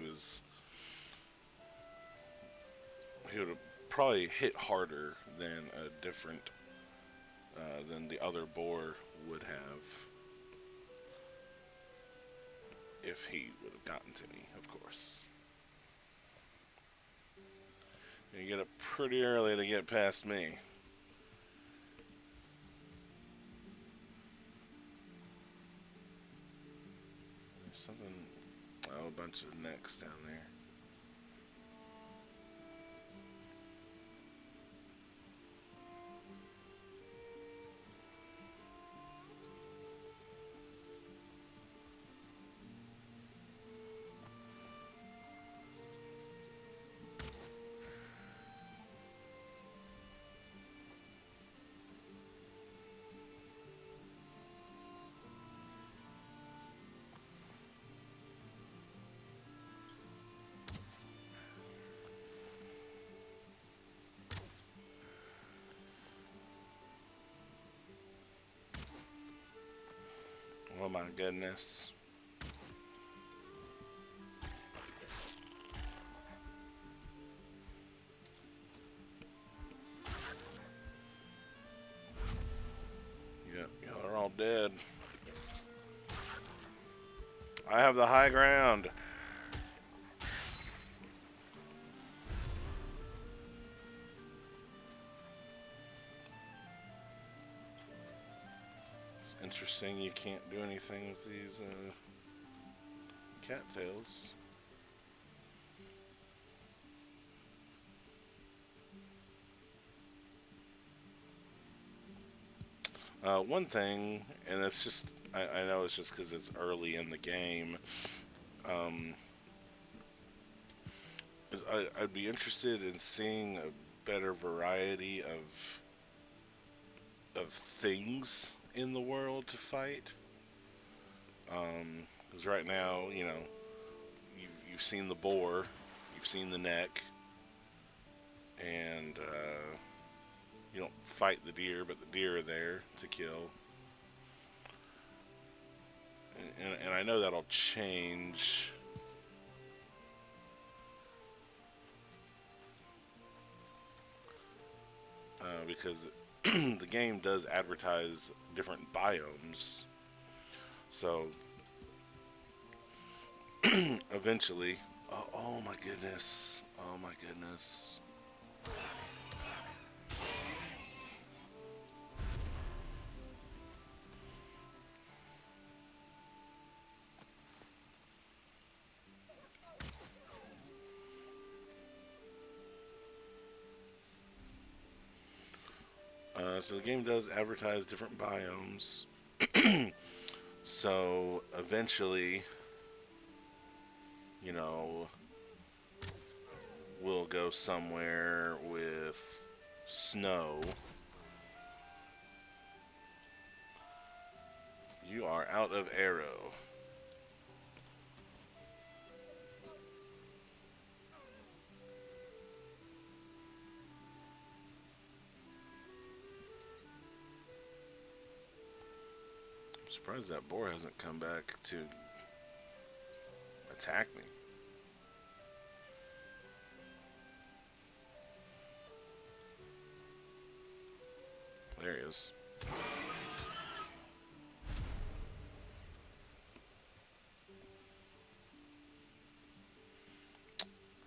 Speaker 1: would have probably hit harder than a different than the other boar would have if he would have gotten to me, of course. You get up pretty early to get past me. There's something, oh, a bunch of necks down there. Oh my goodness. Yep, y'all are all dead. I have the high ground. Interesting, you can't do anything with these cattails. One thing, and it's just, I know it's just because it's early in the game, is I'd be interested in seeing a better variety of things in the world to fight. Because right now, you know, you've seen the boar, you've seen the neck, and you don't fight the deer, but the deer are there to kill. And I know that'll change. Because the game does advertise different biomes. So, eventually... Oh my goodness. Oh my goodness. So the game does advertise different biomes. So eventually, you know, we'll go somewhere with snow. You are out of arrow. I'm surprised that boar hasn't come back to attack me. There he is.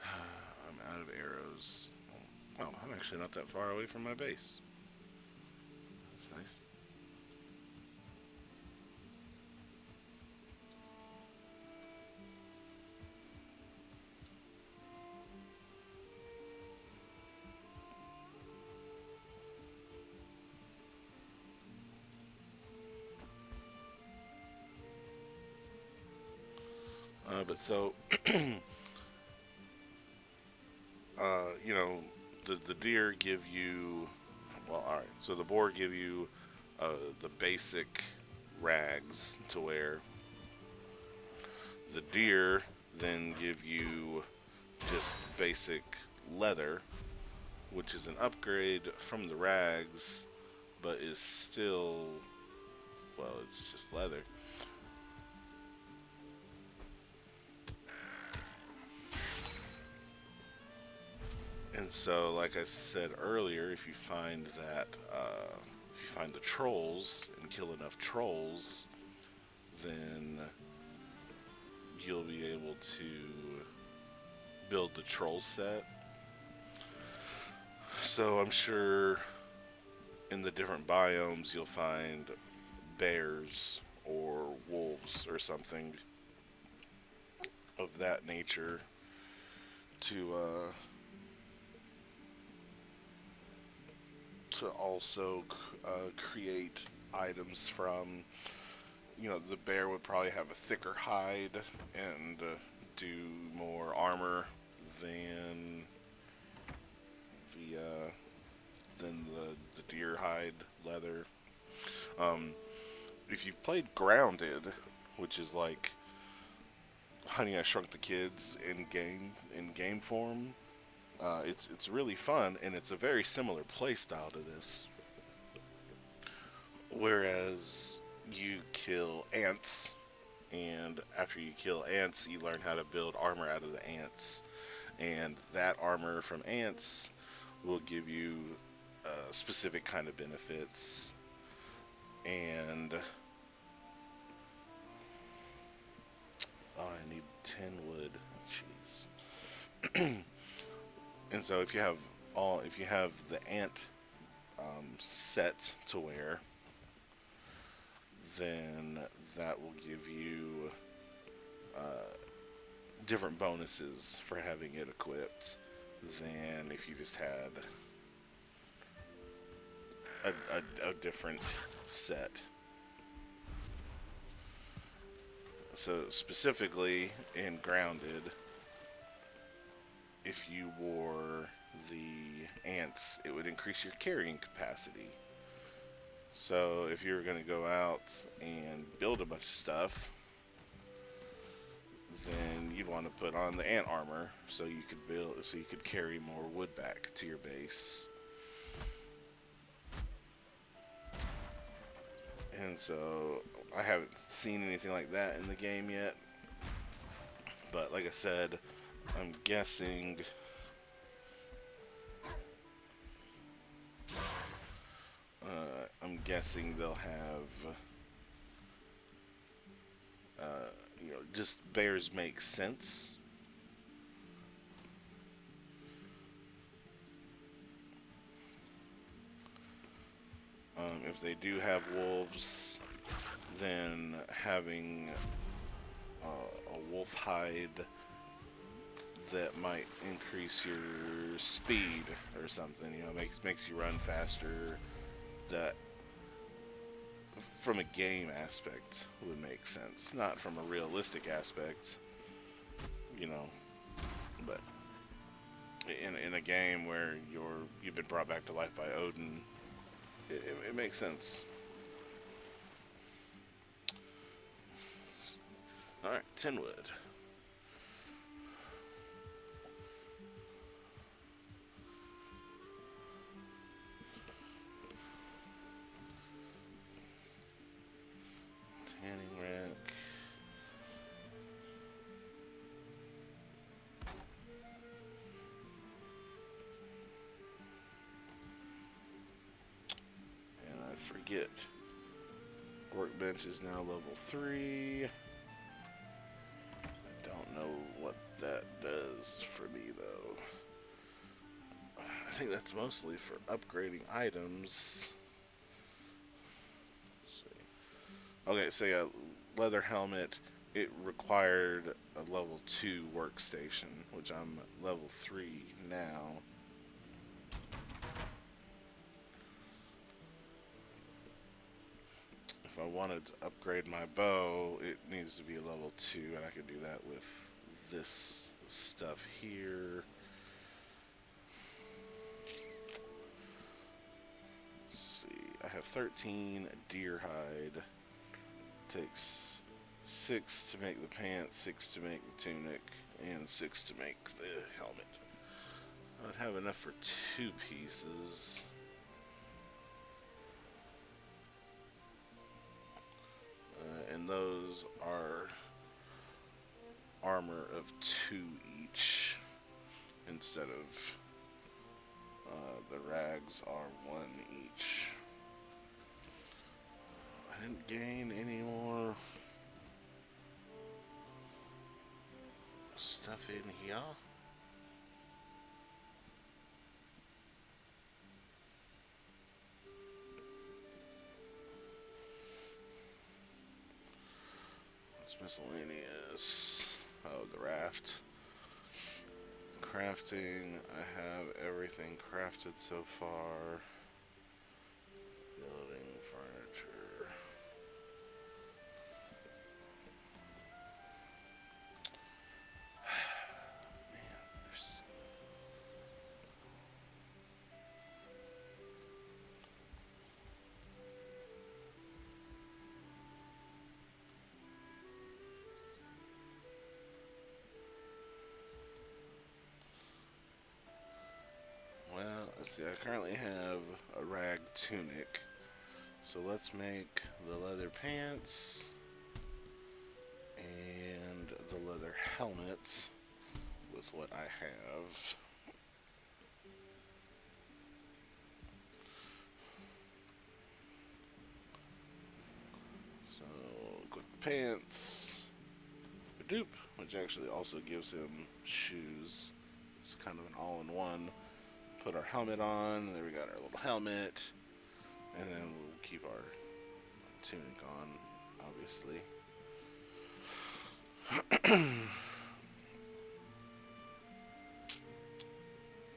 Speaker 1: I'm out of arrows. Well, I'm actually not that far away from my base. That's nice. But so, you know, the deer give you, well, all right. So the boar give you the basic rags to wear. The deer then give you just basic leather, which is an upgrade from the rags, but is still, well, it's just leather. And so, like I said earlier, if you find that, if you find the trolls and kill enough trolls, then you'll be able to build the troll set. So I'm sure in the different biomes you'll find bears or wolves or something of that nature to also create items from. You know, the bear would probably have a thicker hide and do more armor than the the deer hide leather. Um, if you've played Grounded, which is like Honey I Shrunk the Kids in game form, it's really fun, and it's a very similar play style to this. Whereas you kill ants, and after you kill ants, you learn how to build armor out of the ants, and that armor from ants will give you a specific kind of benefits. And oh, I need 10 wood. Jeez. And so if you have the ant set to wear, then that will give you different bonuses for having it equipped than if you just had a different set. So specifically in Grounded, if you wore the ants, it would increase your carrying capacity. So if you were going to go out and build a bunch of stuff, then you'd want to put on the ant armor so you could carry more wood back to your base. And so I haven't seen anything like that in the game yet. But like I said, I'm guessing they'll have just bears make sense. If they do have wolves, then having a wolf hide that might increase your speed or something, makes you run faster, that from a game aspect would make sense, not from a realistic aspect, you know. But in a game where you've been brought back to life by Odin, it makes sense. All right, 10 wood. Tanning rack. And I forget. Workbench is now level 3. I don't know what that does for me though. I think that's mostly for upgrading items. Let's see. Okay, so yeah, leather helmet. It required a level 2 workstation, which I'm level 3 now. If I wanted to upgrade my bow, it needs to be a level 2, and I could do that with this stuff here. Let's see, I have 13 deer hide. Takes 6 to make the pants, 6 to make the tunic, and 6 to make the helmet. I'd have enough for 2 pieces. And those are armor of 2 each instead of the rags are 1 each. I didn't gain any more stuff in here. What's miscellaneous? Oh, the raft. Crafting. I have everything crafted so far. Building furniture. Man, there's... Well, let's see. I currently have a rag tunic. So let's make the leather pants and the leather helmet with what I have. So, quick pants, a dupe, which actually also gives him shoes. It's kind of an all-in-one. Put our helmet on. There we got our little helmet, and then we'll keep our tunic on, obviously.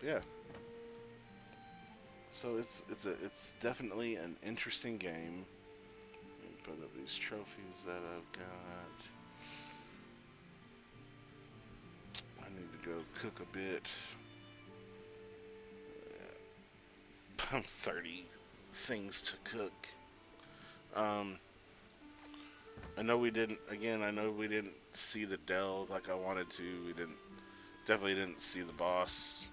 Speaker 1: Yeah. So it's definitely an interesting game. Let me put up these trophies that I've got. I need to go cook a bit. 30 things to cook. I know we didn't. Again, I know we didn't see the delve like I wanted to. We definitely didn't see the boss.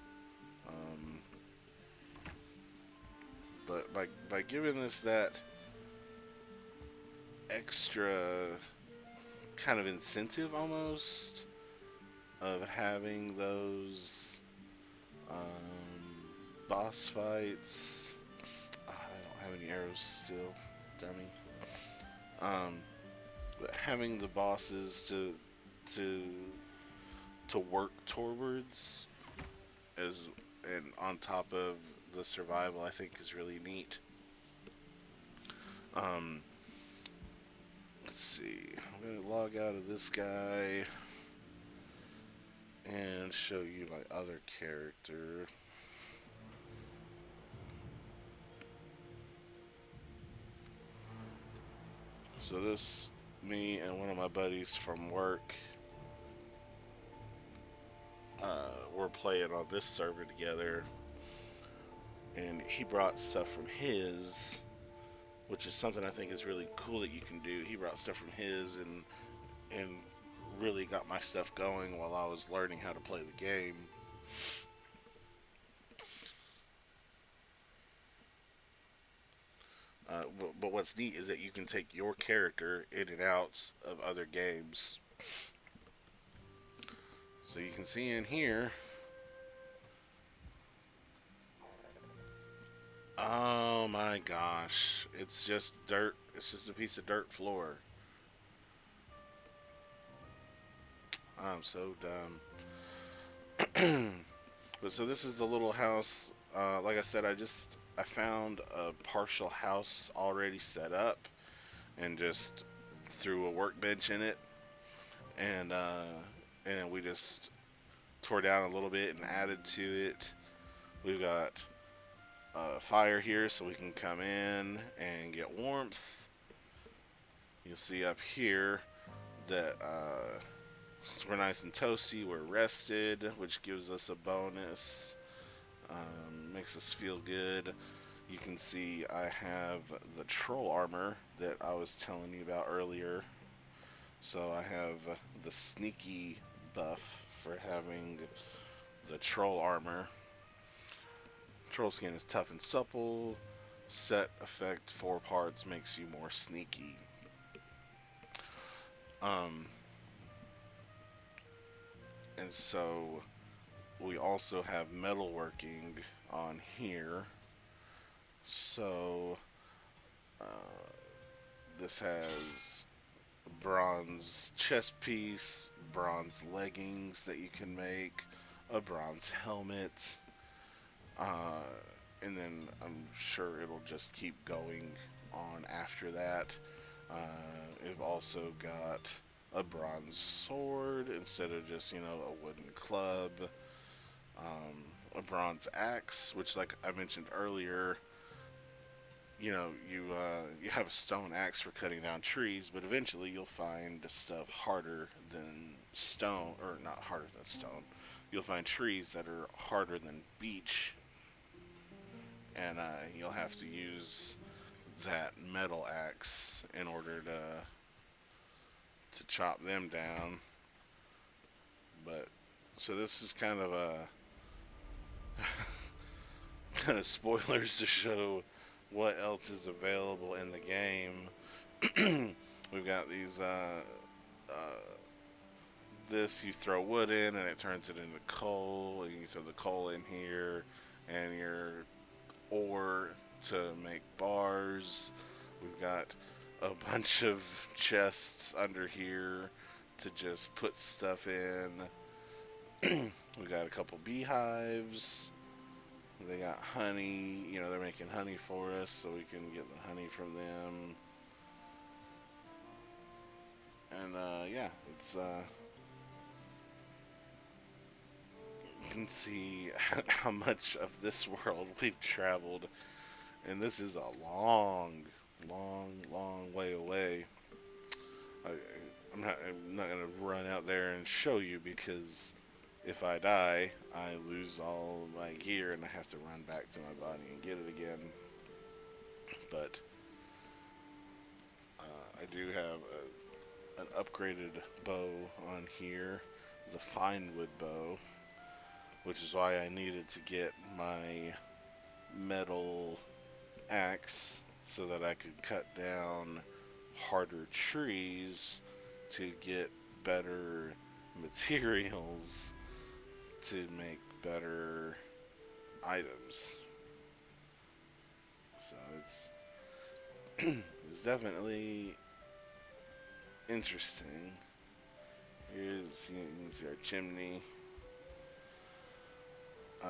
Speaker 1: But by giving us that extra kind of incentive almost of having those boss fights. I don't have any arrows still, dummy. But having the bosses to work towards as and on top of the survival, I think is really neat. Let's see. I'm gonna log out of this guy and show you my other character. So this, me and one of my buddies from work, were playing on this server together, and he brought stuff from his, which is something I think is really cool that you can do. He brought stuff from his and really got my stuff going while I was learning how to play the game. But what's neat is that you can take your character in and out of other games. So you can see in here. Oh my gosh. It's just dirt. It's just a piece of dirt floor. I'm so dumb. But so this is the little house. Like I said, I found a partial house already set up and just threw a workbench in it, and we just tore down a little bit and added to it. We've got a fire here so we can come in and get warmth. You'll see up here that we're nice and toasty. We're rested, which gives us a bonus. Makes us feel good. You can see I have the troll armor that I was telling you about earlier. So I have the sneaky buff for having the troll armor. Troll skin is tough and supple. Set effect 4 parts makes you more sneaky. And so we also have metalworking on here. So uh, this has a bronze chest piece, bronze leggings that you can make, a bronze helmet, uh, and then I'm sure it'll just keep going on after that. We've also got a bronze sword instead of just, a wooden club. A bronze axe, which, like I mentioned earlier, you have a stone axe for cutting down trees, but eventually you'll find stuff harder than stone, or not harder than stone. You'll find trees that are harder than beech, and you'll have to use that metal axe in order to chop them down. But so this is kind of a kind of spoilers to show what else is available in the game. We've got these. This you throw wood in and it turns it into coal, and you throw the coal in here, and your ore to make bars. We've got a bunch of chests under here to just put stuff in. We got a couple beehives. They got honey. They're making honey for us, so we can get the honey from them. And yeah, it's you can see how much of this world we've traveled, and this is a long, long, long way away. I, I'm not gonna run out there and show you, because if I die, I lose all my gear and I have to run back to my body and get it again. But I do have an upgraded bow on here, the fine wood bow, which is why I needed to get my metal axe so that I could cut down harder trees to get better materials to make better items. So it's definitely interesting. Here's, you can see our chimney.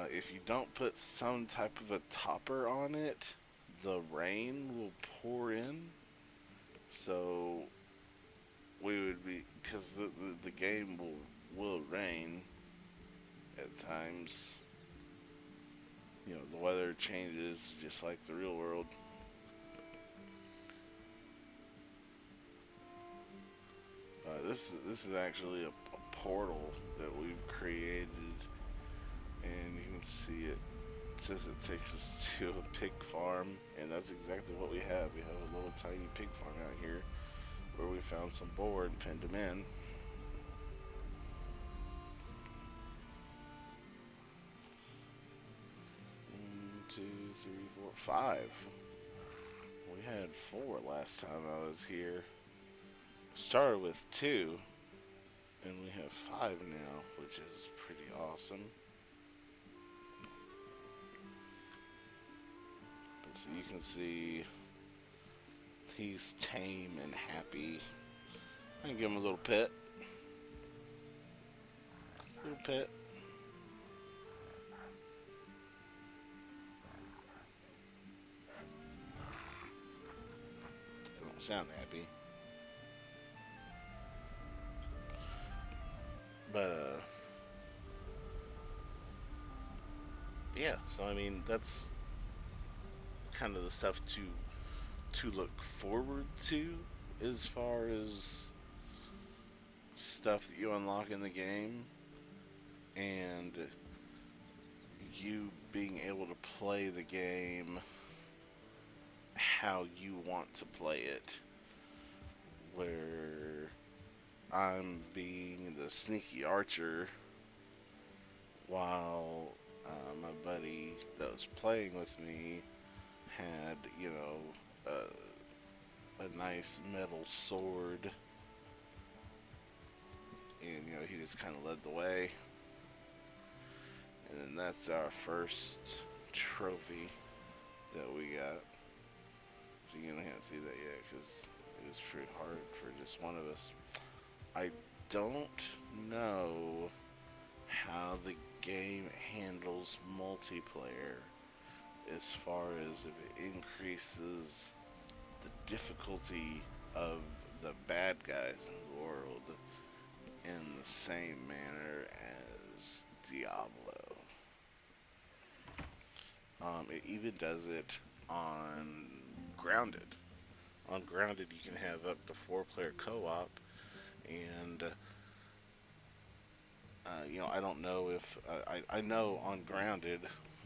Speaker 1: If you don't put some type of a topper on it, the rain will pour in. So we would be, because the game will rain at times. The weather changes just like the real world. this is actually a portal that we've created, and you can see it. It says it takes us to a pig farm, and that's exactly what we have. We have a little tiny pig farm out here where we found some boar and pinned them in. 1, 2, 3, 4, 5. We had 4 last time I was here. Started with 2, and we have 5 now, which is pretty awesome. So you can see he's tame and happy. I can give him a little pet. Little pet. They don't sound happy. But yeah, so I mean that's kind of the stuff to look forward to as far as stuff that you unlock in the game, and you being able to play the game how you want to play it, where I'm being the sneaky archer while my buddy that was playing with me had, a nice metal sword, and he just kind of led the way. And then that's our first trophy that we got. So you can't see that yet because it was pretty hard for just one of us. I don't know how the game handles multiplayer as far as if it increases the difficulty of the bad guys in the world in the same manner as Diablo. It even does it on Grounded. On Grounded, you can have up to 4-player co-op, and I don't know if I know on Grounded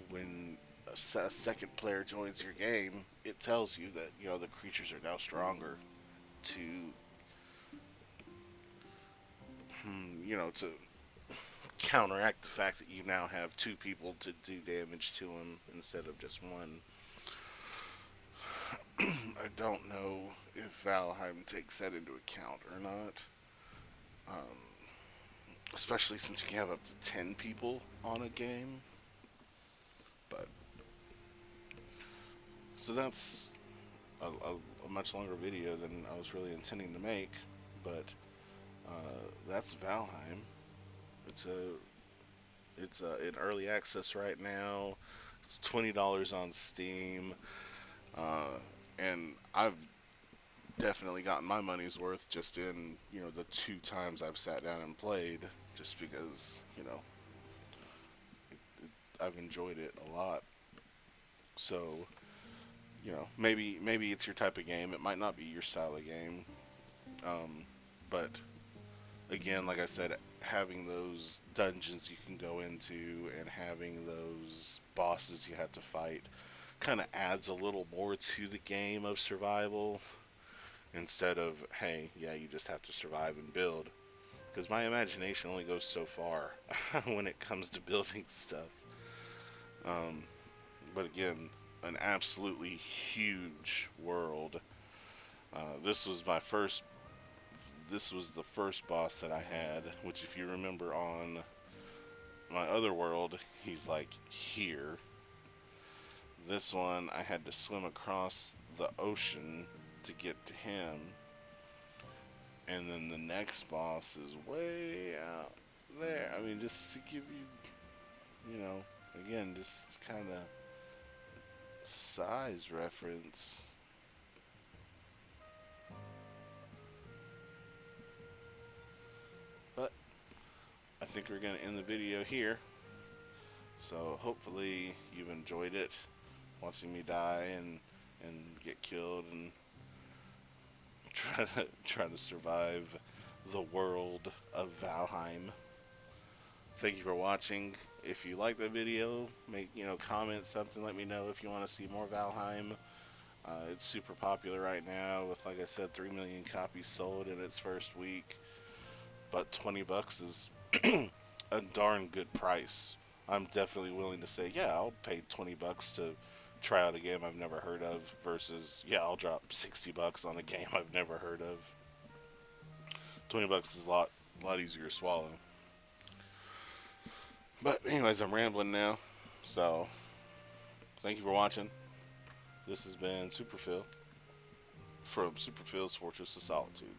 Speaker 1: when a second player joins your game, it tells you that the creatures are now stronger to to counteract the fact that you now have 2 people to do damage to them instead of just one. I don't know if Valheim takes that into account or not. Um, Especially since you can have up to 10 people on a game. But so that's a much longer video than I was really intending to make. But that's Valheim. It's in early access right now. It's $20 on Steam, and I've definitely gotten my money's worth just in the 2 times I've sat down and played. Just because I've enjoyed it a lot. So maybe it's your type of game. It might not be your style of game, but again, like I said, having those dungeons you can go into and having those bosses you have to fight kind of adds a little more to the game of survival instead of, hey, yeah, you just have to survive and build. Because my imagination only goes so far when it comes to building stuff. But again, an absolutely huge world. This was my first. This was the first boss that I had, which, if you remember, on my other world, he's like here. This one, I had to swim across the ocean to get to him. And then the next boss is way out there. I mean, just to give you, again, just kind of size reference. But I think we're going to end the video here. So hopefully you've enjoyed it, watching me die and get killed and try to survive the world of Valheim. Thank you for watching. If you like the video, make comment something. Let me know if you want to see more Valheim. It's super popular right now with, like I said, 3 million copies sold in its first week. But $20 is a darn good price. I'm definitely willing to say, yeah, I'll pay $20 to try out a game I've never heard of versus, yeah, I'll drop $60 on a game I've never heard of. $20 is a lot easier to swallow. But anyways, I'm rambling now. So thank you for watching. This has been Superphil from Superphil's Fortress of Solitude.